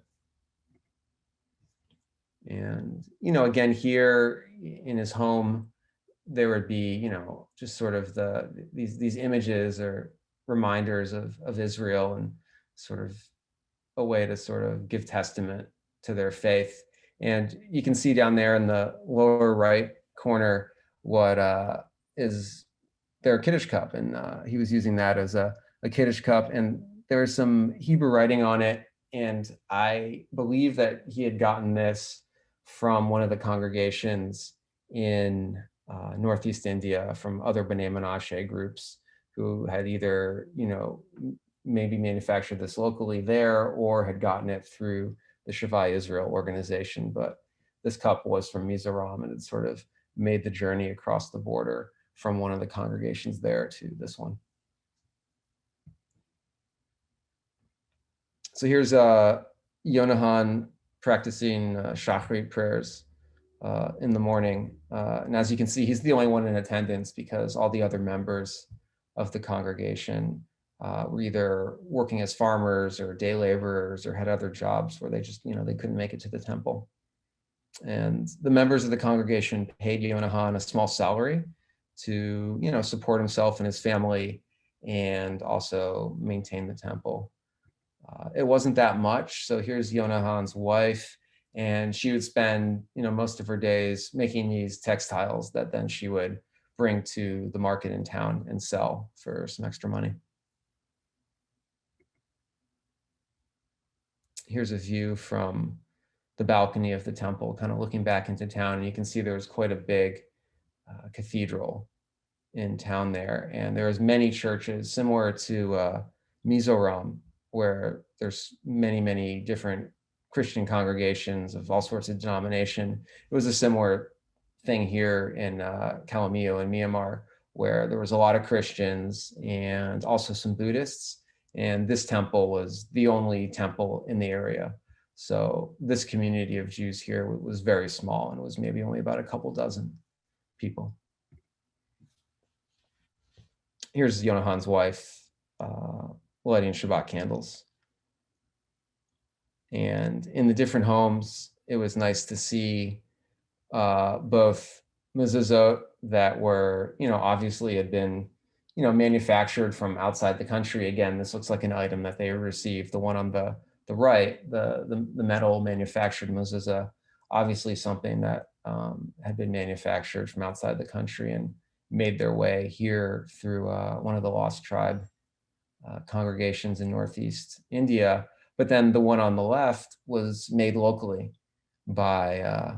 And, again, here in his home, there would be, just sort of these images or reminders of Israel, and sort of a way to sort of give testament to their faith. And you can see down there in the lower right corner what is their Kiddush cup. And he was using that as a Kiddush cup. And there was some Hebrew writing on it. And I believe that he had gotten this from one of the congregations in Northeast India, from other B'nai Menashe groups who had either, maybe manufactured this locally there or had gotten it through the Shavai Israel organization. But this cup was from Mizoram, and it sort of made the journey across the border from one of the congregations there to this one. So here's Yonahan practicing Shachrit prayers in the morning. And as you can see, he's the only one in attendance because all the other members of the congregation were either working as farmers or day laborers or had other jobs where they just, they couldn't make it to the temple. And the members of the congregation paid Yonahan a small salary to, support himself and his family and also maintain the temple. It wasn't that much. So here's Yonahan's wife, and she would spend, most of her days making these textiles that then she would bring to the market in town and sell for some extra money. Here's a view from the balcony of the temple, kind of looking back into town, and you can see there was quite a big cathedral in town there, and there was many churches similar to Mizoram, where there's many different Christian congregations of all sorts of denomination. It was a similar thing here in Calamio in Myanmar, where there was a lot of Christians and also some Buddhists. And this temple was the only temple in the area. So this community of Jews here was very small, and it was maybe only about a couple dozen people. Here's Yonahan's wife lighting Shabbat candles. And in the different homes, it was nice to see both mezuzot that were, obviously had been, manufactured from outside the country. Again, this looks like an item that they received. The one on the right, the metal manufactured mezuzah, obviously something that had been manufactured from outside the country and made their way here through one of the lost tribe congregations in Northeast India. But then the one on the left was made locally by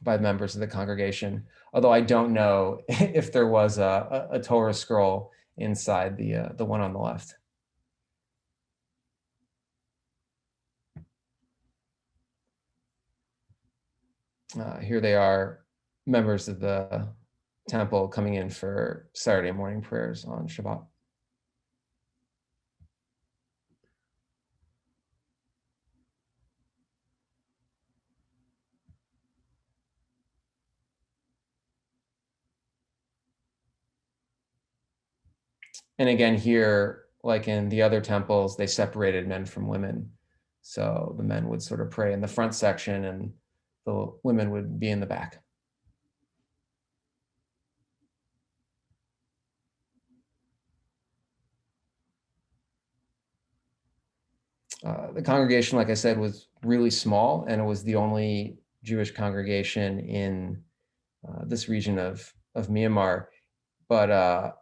members of the congregation, although I don't know if there was a Torah scroll inside the one on the left. Here they are, members of the temple coming in for Saturday morning prayers on Shabbat. And again, here, like in the other temples, they separated men from women. So the men would sort of pray in the front section and the women would be in the back. The congregation, like I said, was really small, and it was the only Jewish congregation in this region of Myanmar. But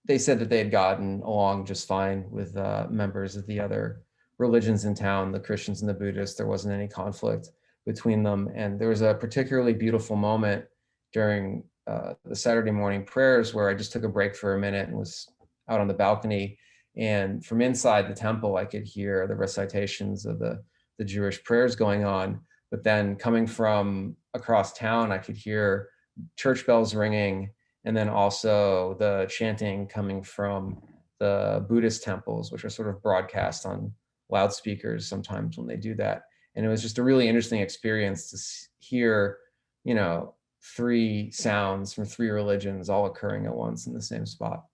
they said that they had gotten along just fine with members of the other religions in town, the Christians and the Buddhists. There wasn't any conflict between them. And there was a particularly beautiful moment during the Saturday morning prayers where I just took a break for a minute and was out on the balcony. And from inside the temple, I could hear the recitations of the Jewish prayers going on. But then coming from across town, I could hear church bells ringing, and then also the chanting coming from the Buddhist temples, which are sort of broadcast on loudspeakers sometimes when they do that. And it was just a really interesting experience to hear, you know, three sounds from three religions all occurring at once in the same spot.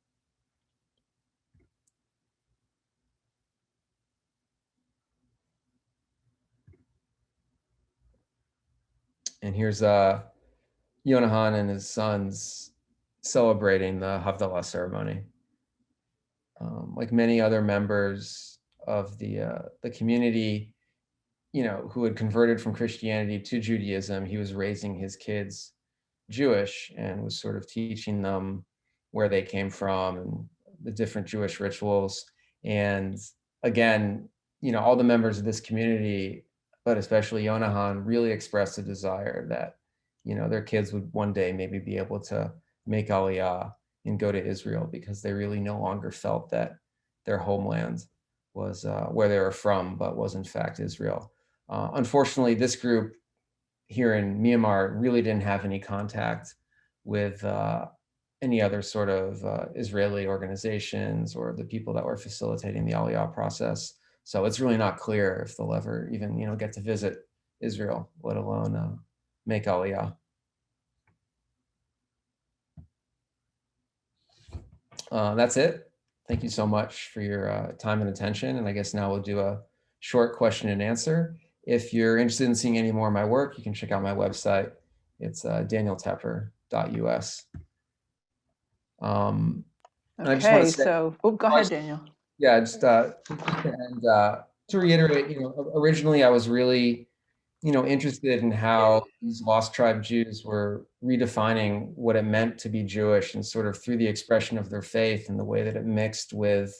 And here's Yonahan and his sons celebrating the Havdalah ceremony. Like many other members of the community, you know, who had converted from Christianity to Judaism, he was raising his kids Jewish and was sort of teaching them where they came from and the different Jewish rituals. And again, you know, all the members of this community, but especially Yonahan, really expressed a desire that, you know, their kids would one day maybe be able to make Aliyah and go to Israel, because they really no longer felt that their homeland was where they were from, but was in fact Israel. Unfortunately, this group here in Myanmar really didn't have any contact with any other sort of Israeli organizations or the people that were facilitating the Aliyah process. So it's really not clear if they'll ever even, you know, get to visit Israel, let alone make Aliyah. That's it. Thank you so much for your time and attention. And I guess now we'll do a short question and answer. If you're interested in seeing any more of my work, you can check out my website. It's danieltepper.us. Okay, so, oh, go ahead, Daniel. Yeah, just to reiterate, you know, originally I was really, you know, interested in how these lost tribe Jews were redefining what it meant to be Jewish, and sort of through the expression of their faith and the way that it mixed with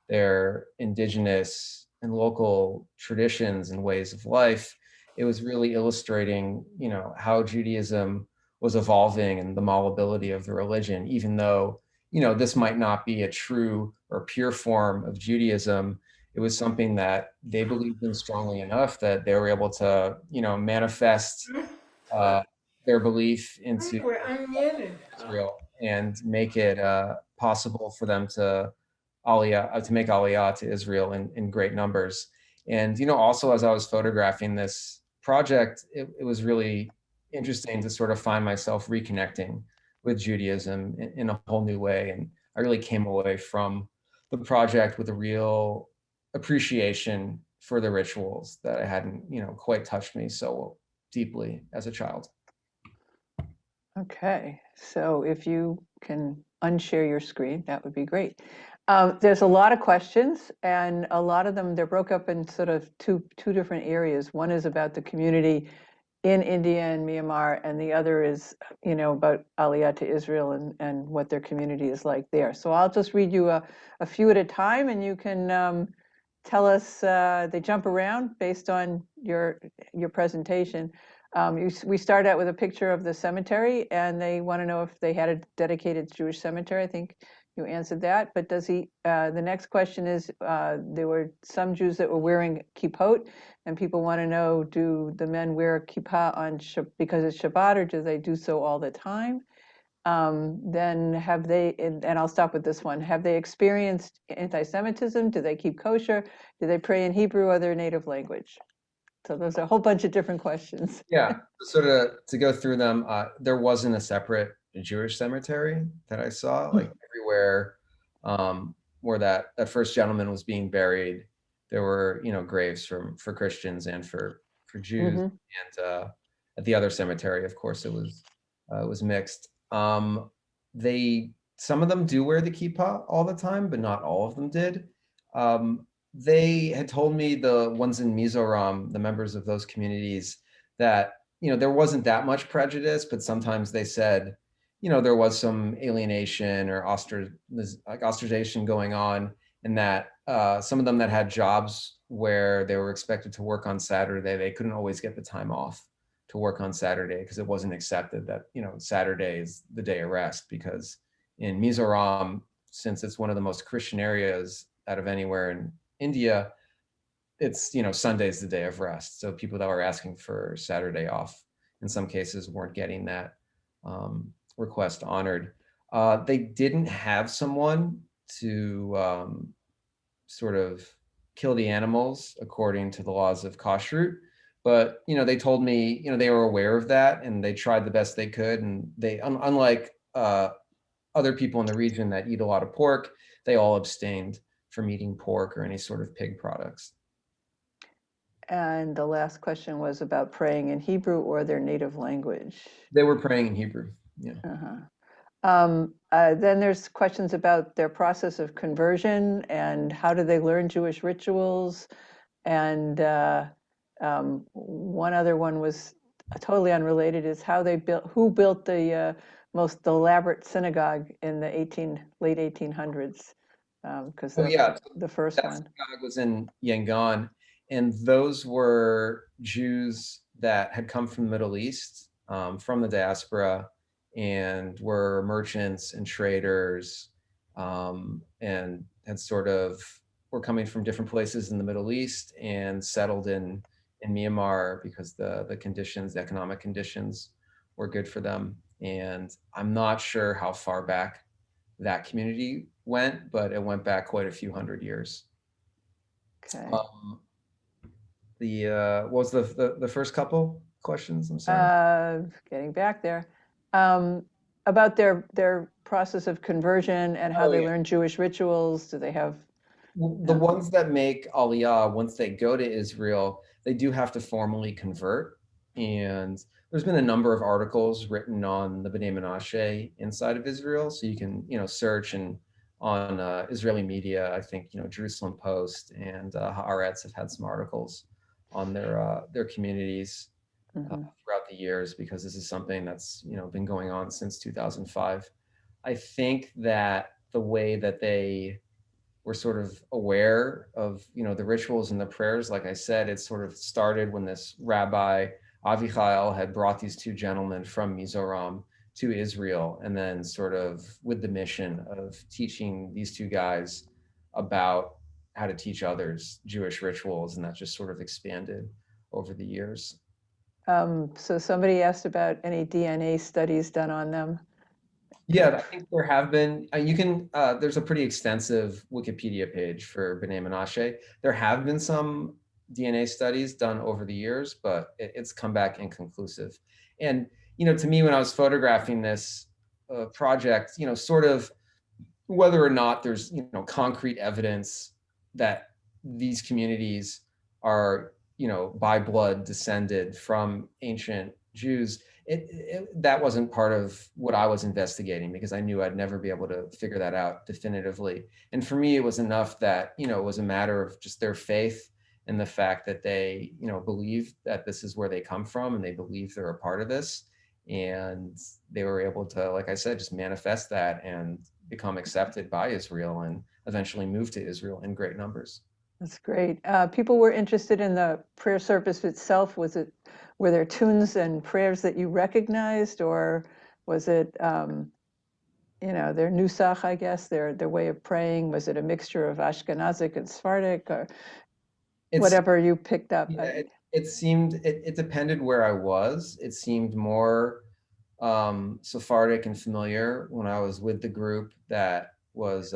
their indigenous and local traditions and ways of life. It was really illustrating, you know, how Judaism was evolving and the malleability of the religion, even though, you know, this might not be a true or pure form of Judaism. It was something that they believed in strongly enough that they were able to, you know, manifest their belief into Israel and make it possible for them to make Aliyah to Israel in great numbers. And, you know, also as I was photographing this project, it was really interesting to sort of find myself reconnecting with Judaism in a whole new way. And I really came away from the project with a real appreciation for the rituals that I hadn't, you know, quite touched me so deeply as a child. Okay, so if you can unshare your screen, that would be great. There's a lot of questions, and a lot of them, they're broke up in sort of two different areas. One is about the community in India and Myanmar, and the other is, you know, about Aliyah to Israel and what their community is like there. So I'll just read you a few at a time, and you can tell us, they jump around based on your presentation. We start out with a picture of the cemetery, and they want to know if they had a dedicated Jewish cemetery. I think you answered that, but does he, the next question is, there were some Jews that were wearing kippot, and people want to know, do the men wear kippah on because it's Shabbat, or do they do so all the time? Then have they, and I'll stop with this one, have they experienced anti-Semitism? Do they keep kosher? Do they pray in Hebrew or their native language? So those are a whole bunch of different questions. Yeah, sort of to go through them, there wasn't a separate Jewish cemetery that I saw. Like everywhere where that first gentleman was being buried, there were, you know, graves for Christians and for Jews. Mhm. And at the other cemetery, of course, it was mixed. Some of them do wear the kippah all the time, but not all of them did. they had told me, the ones in Mizoram, the members of those communities, that, there wasn't that much prejudice, but sometimes they said, there was some alienation or ostracization going on, and that some of them that had jobs where they were expected to work on Saturday, they couldn't always get the time off to work on Saturday because it wasn't accepted that, Saturday is the day of rest, because in Mizoram, since it's one of the most Christian areas out of anywhere in India, it's, Sunday's the day of rest. So people that were asking for Saturday off in some cases weren't getting that request honored. They didn't have someone to sort of kill the animals according to the laws of kashrut, but they told me they were aware of that and they tried the best they could, and they unlike other people in the region that eat a lot of pork, they all abstained from eating pork or any sort of pig products. And the last question was about praying in Hebrew or their native language. They were praying in Hebrew. Yeah. Then there's questions about their process of conversion and how do they learn Jewish rituals. And one other one was totally unrelated, is who built the most elaborate synagogue in the late 1800s? Because the first one. Synagogue was in Yangon, and those were Jews that had come from the Middle East, from the diaspora, and were merchants and traders, and had were coming from different places in the Middle East and settled in Myanmar because the economic conditions were good for them. And I'm not sure how far back that community went, but it went back quite a few hundred years. Okay. What was the first couple questions? I'm sorry. Getting back there. About their process of conversion and how they learn Jewish rituals. Do they have? The ones that make Aliyah, once they go to Israel, they do have to formally convert. And there's been a number of articles written on the B'nai Menashe inside of Israel. So you can, search and on Israeli media, I think, Jerusalem Post and Haaretz have had some articles on their communities throughout the years, because this is something that's, been going on since 2005. I think that the way that they were sort of aware of, the rituals and the prayers, like I said, it sort of started when this Rabbi Avichail had brought these two gentlemen from Mizoram to Israel, and then sort of with the mission of teaching these two guys about how to teach others Jewish rituals, and that just sort of expanded over the years. So somebody asked about any DNA studies done on them. Yeah, I think there have been. There's a pretty extensive Wikipedia page for B'nai Menashe. There have been some DNA studies done over the years, but it's come back inconclusive. And, to me, when I was photographing this project, sort of whether or not there's, concrete evidence that these communities are, by blood descended from ancient Jews, that wasn't part of what I was investigating, because I knew I'd never be able to figure that out definitively. And for me, it was enough that, it was a matter of just their faith and the fact that they, believe that this is where they come from, and they believe they're a part of this. And they were able to, like I said, just manifest that and become accepted by Israel, and eventually move to Israel in great numbers. That's great. People were interested in the prayer service itself. Were there tunes and prayers that you recognized, or was it, their nusach, I guess, their way of praying? Was it a mixture of Ashkenazic and Sephardic, or whatever you picked up? Yeah, it depended where I was. It seemed more Sephardic and familiar when I was with the group that was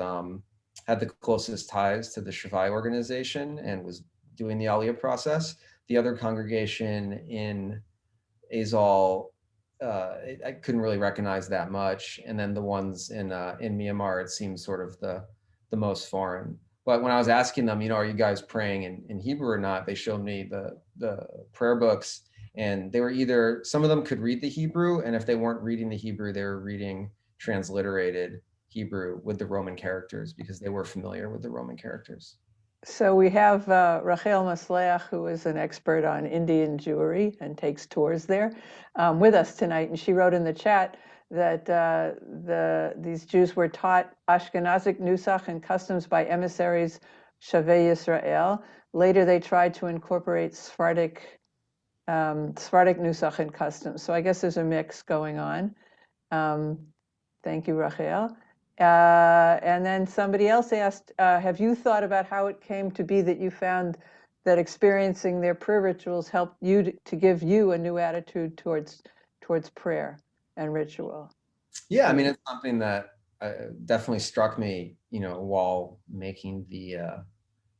had the closest ties to the Shavai organization and was doing the Aliyah process. The other congregation in Azal, I couldn't really recognize that much. And then the ones in Myanmar, it seemed sort of the most foreign. But when I was asking them, are you guys praying in Hebrew or not? They showed me the prayer books, and they were some of them could read the Hebrew, and if they weren't reading the Hebrew, they were reading transliterated Hebrew with the Roman characters, because they were familiar with the Roman characters. So we have Rachel Masleach, who is an expert on Indian Jewry and takes tours there, with us tonight. And she wrote in the chat that these Jews were taught Ashkenazic nusach and customs by emissaries Shavei Yisrael. Later, they tried to incorporate Sephardic nusach and customs. So I guess there's a mix going on. Thank you, Rachel. And then somebody else asked, have you thought about how it came to be that you found that experiencing their prayer rituals helped you to give you a new attitude towards prayer and ritual? Yeah, I mean, it's something that definitely struck me, while making the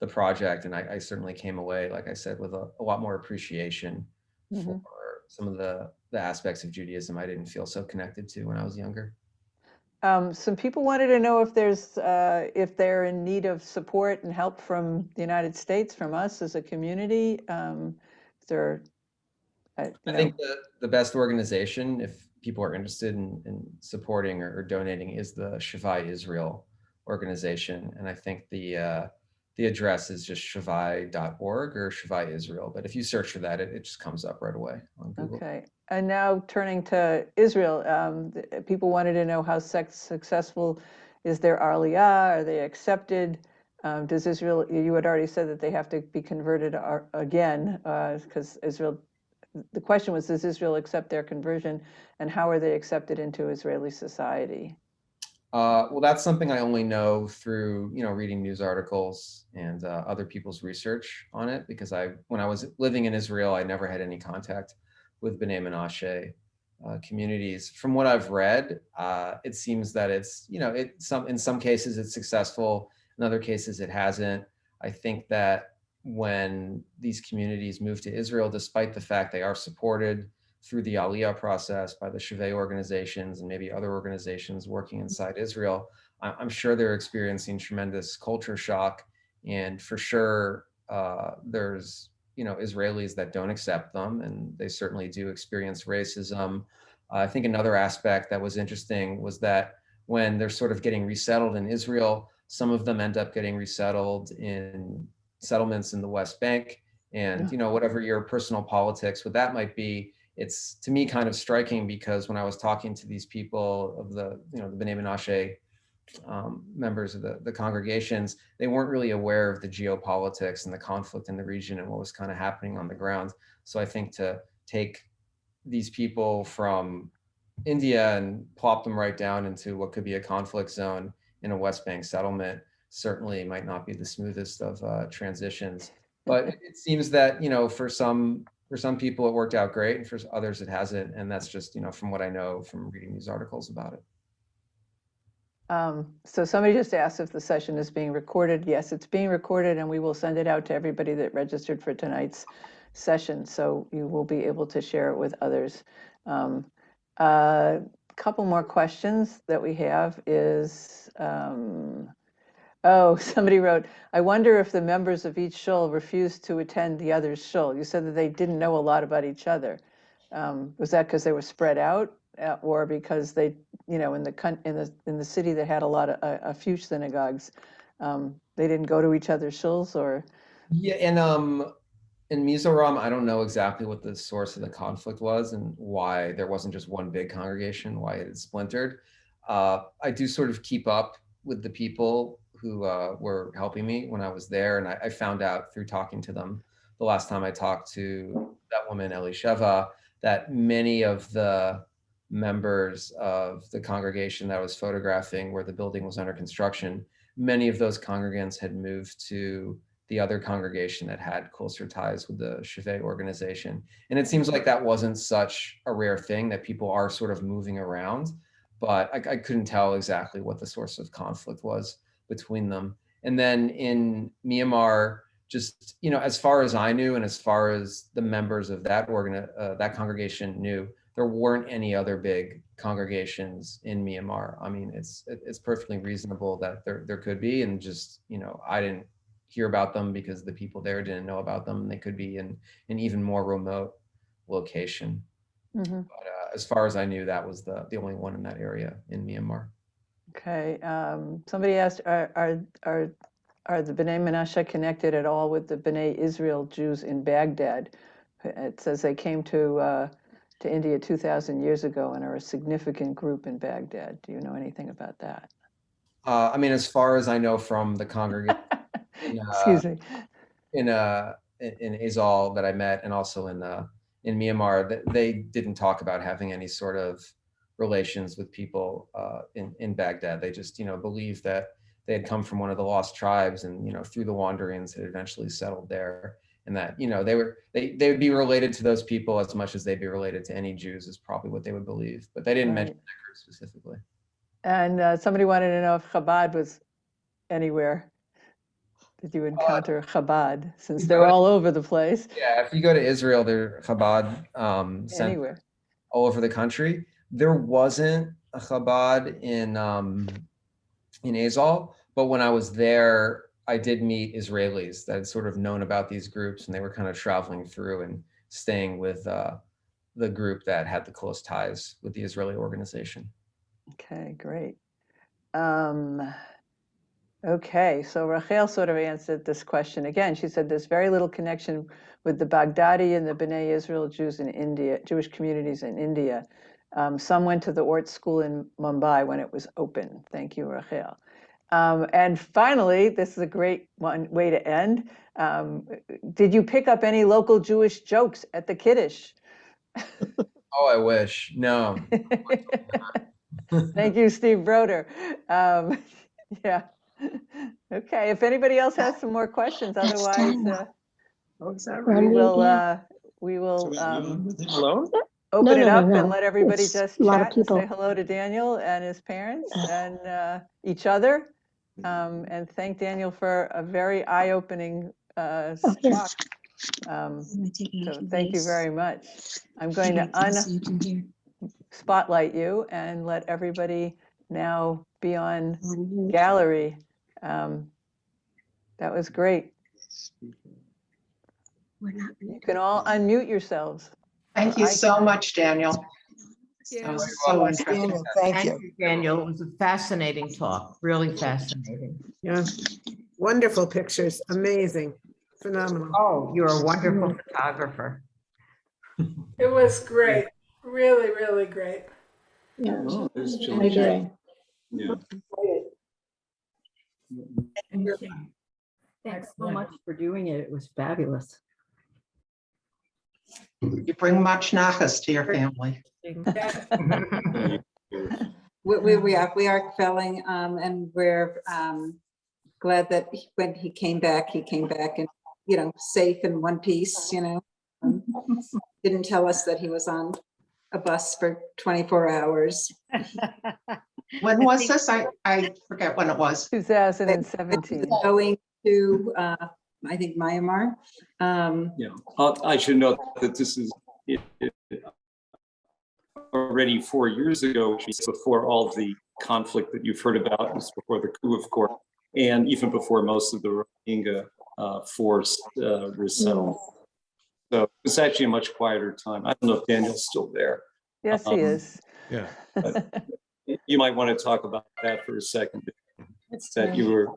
project, and I certainly came away, like I said, with a lot more appreciation for some of the aspects of Judaism I didn't feel so connected to when I was younger. Some people wanted to know if they're in need of support and help from the United States, from us as a community. Is there, I think the best organization, if people are interested in supporting or donating, is the Shavai Israel organization. And I think the address is just shavai.org or Shavai Israel. But if you search for that, it just comes up right away on Google. Okay. And now turning to Israel, people wanted to know how successful is their Aliyah? Are they accepted? Does Israel, you had already said that they have to be converted again, because Israel, the question was, does Israel accept their conversion, and how are they accepted into Israeli society? Well, that's something I only know through, reading news articles and other people's research on it, because when I was living in Israel, I never had any contact with B'nai Menashe communities. From what I've read, it seems that it's, in some cases it's successful, in other cases it hasn't. I think that when these communities move to Israel, despite the fact they are supported through the Aliyah process by the Shavei organizations and maybe other organizations working inside Israel, I'm sure they're experiencing tremendous culture shock. And for sure, there's, Israelis that don't accept them, and they certainly do experience racism. I think another aspect that was interesting was that when they're sort of getting resettled in Israel, some of them end up getting resettled in settlements in the West Bank. And, whatever your personal politics with that might be, it's, to me, kind of striking, because when I was talking to these people of the B'nai Menashe members of the congregations, they weren't really aware of the geopolitics and the conflict in the region and what was kind of happening on the ground. So I think to take these people from India and plop them right down into what could be a conflict zone in a West Bank settlement certainly might not be the smoothest of transitions. But it seems that, for some people it worked out great, and for others it hasn't. And that's just, from what I know from reading these articles about it. So somebody just asked if the session is being recorded. Yes, it's being recorded, and we will send it out to everybody that registered for tonight's session, so you will be able to share it with others. A couple more questions that we have is, somebody wrote, I wonder if the members of each shul refused to attend the other's shul. You said that they didn't know a lot about each other. Was that because they were spread out, or because they, in the city that had a few synagogues, they didn't go to each other's shuls, or? Yeah, and in Mizoram, I don't know exactly what the source of the conflict was and why there wasn't just one big congregation, why it had splintered. I do sort of keep up with the people who were helping me when I was there, and I found out through talking to them the last time I talked to that woman, Elisheva, that many of the members of the congregation that I was photographing where the building was under construction, many of those congregants had moved to the other congregation that had closer ties with the Shavei organization. And it seems like that wasn't such a rare thing, that people are sort of moving around, but I couldn't tell exactly what the source of conflict was between them. And then in Myanmar, just, as far as I knew, and as far as the members of that that congregation knew, there weren't any other big congregations in Myanmar. I mean, it's perfectly reasonable that there could be, and just, I didn't hear about them because the people there didn't know about them, and they could be in an even more remote location. Mm-hmm. But as far as I knew, that was the only one in that area in Myanmar. Okay. Somebody asked, are are the B'nai Menashe connected at all with the B'nai Israel Jews in Baghdad? It says they came to India 2,000 years ago and are a significant group in Baghdad. Do you know anything about that? I mean, as far as I know from the congregation Excuse me. in Azal that I met, and also in Myanmar, they didn't talk about having any sort of relations with people in Baghdad. They just, believed that they had come from one of the lost tribes, and through the wanderings had eventually settled there, and that they would be related to those people as much as they'd be related to any Jews is probably what they would believe, but they didn't mention that group specifically. And somebody wanted to know if Chabad was anywhere. Did you encounter Chabad, since they're all over the place? Yeah, if you go to Israel, there are Chabad centers Anywhere. all over the country. There wasn't a Chabad in Azal, but when I was there, I did meet Israelis that had sort of known about these groups, and they were kind of traveling through and staying with the group that had the close ties with the Israeli organization. Okay, great. Okay, so Rachel sort of answered this question again. She said there's very little connection with the Baghdadi and the B'nai Israel Jews in India, Jewish communities in India. Some went to the Ort School in Mumbai when it was open. Thank you, Rachel. And finally, this is a great way to end. Did you pick up any local Jewish jokes at the Kiddush? Oh, I wish. No. Thank you, Steve Broder. Yeah. Okay, if anybody else has some more questions, otherwise we will open it up and let everybody just chat and say hello to Daniel and his parents and each other. And thank Daniel for a very eye-opening talk. So thank you very much. I'm going to spotlight you and let everybody now be on gallery. That was great. You can all unmute yourselves. Thank you so much, Daniel. That was so interesting. Daniel, thank you, Daniel. It was a fascinating talk, really fascinating. Yeah, wonderful pictures, amazing, phenomenal. Oh, you're a wonderful photographer. It was great. Really, really great. Yeah, Oh, there's I Jillian. agree. Yeah. Thanks so much for doing it. It was fabulous. You bring much nachas to your family. We are felling, and we're glad that when he came back and, safe in one piece, didn't tell us that he was on a bus for 24 hours. When was this? I forget when it was. 2017. Going to, I think, Myanmar. Yeah, I should note that this is already 4 years ago, which is before all the conflict that you've heard about. It was before the coup, of course, and even before most of the Rohingya force resettled. So it's actually a much quieter time. I don't know if Daniel's still there. Yes, he is. Yeah. You might want to talk about that for a second. That you were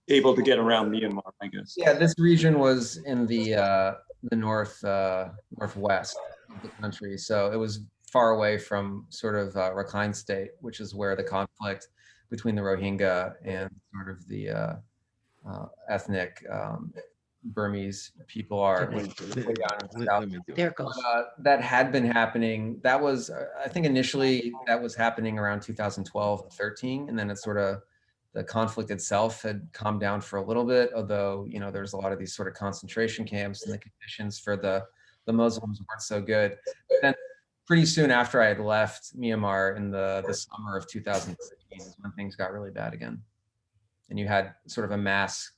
able to get around Myanmar, I guess. Yeah, this region was in the northwest of the country, so it was far away from sort of Rakhine State, which is where the conflict between the Rohingya and sort of the ethnic Burmese people are. There it goes. That had been happening. That was, I think initially that was happening around 2012 and 13, and then it's sort of, the conflict itself had calmed down for a little bit, although, there's a lot of these sort of concentration camps and the conditions for the Muslims weren't so good. But then pretty soon after I had left Myanmar in the summer of 2013 is when things got really bad again. And you had sort of a mass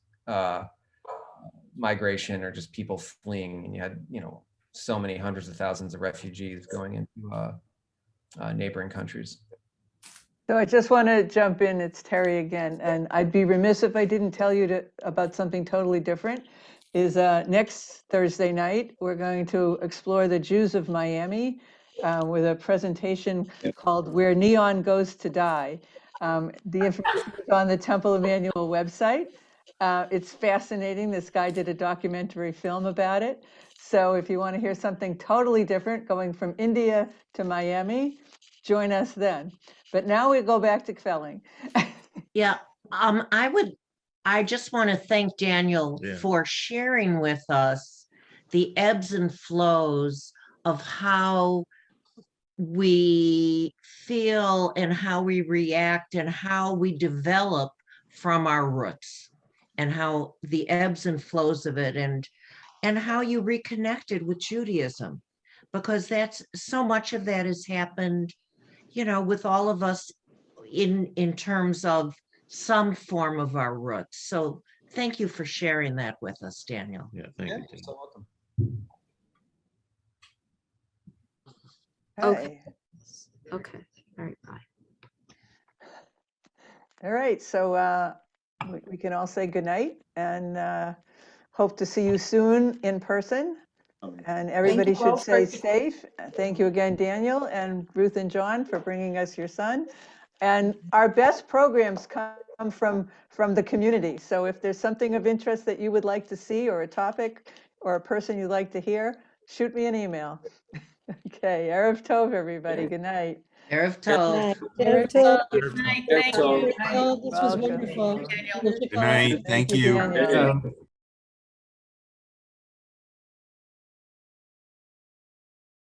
migration or just people fleeing, and you had, so many hundreds of thousands of refugees going into neighboring countries. So I just want to jump in. It's Terry again, and I'd be remiss if I didn't tell you about something totally different. Is next Thursday night, we're going to explore the Jews of Miami with a presentation called Where Neon Goes to Die. The information is on the Temple Emmanuel website. It's fascinating. This guy did a documentary film about it. So if you want to hear something totally different, going from India to Miami, join us then. But now we go back to Kvelling. Yeah, I just want to thank Daniel for sharing with us the ebbs and flows of how we feel and how we react and how we develop from our roots, and how the ebbs and flows of it, and how you reconnected with Judaism, because that's so much of that has happened, with all of us in terms of some form of our roots. So thank you for sharing that with us, Daniel. Yeah, thank you. You're Daniel. so welcome. Okay. Okay, all right, bye. All right, so we can all say goodnight and hope to see you soon in person. And everybody should both stay for- safe. Thank you again, Daniel and Ruth and John, for bringing us your son. And our best programs come from the community. So if there's something of interest that you would like to see, or a topic or a person you'd like to hear, shoot me an email. Okay, Erev Tov, everybody. Good night. Erev Tov. Erev Tov. Good Thank you. This was Welcome. wonderful. Daniel. We'll check Good all- night. Thank you. Daniel.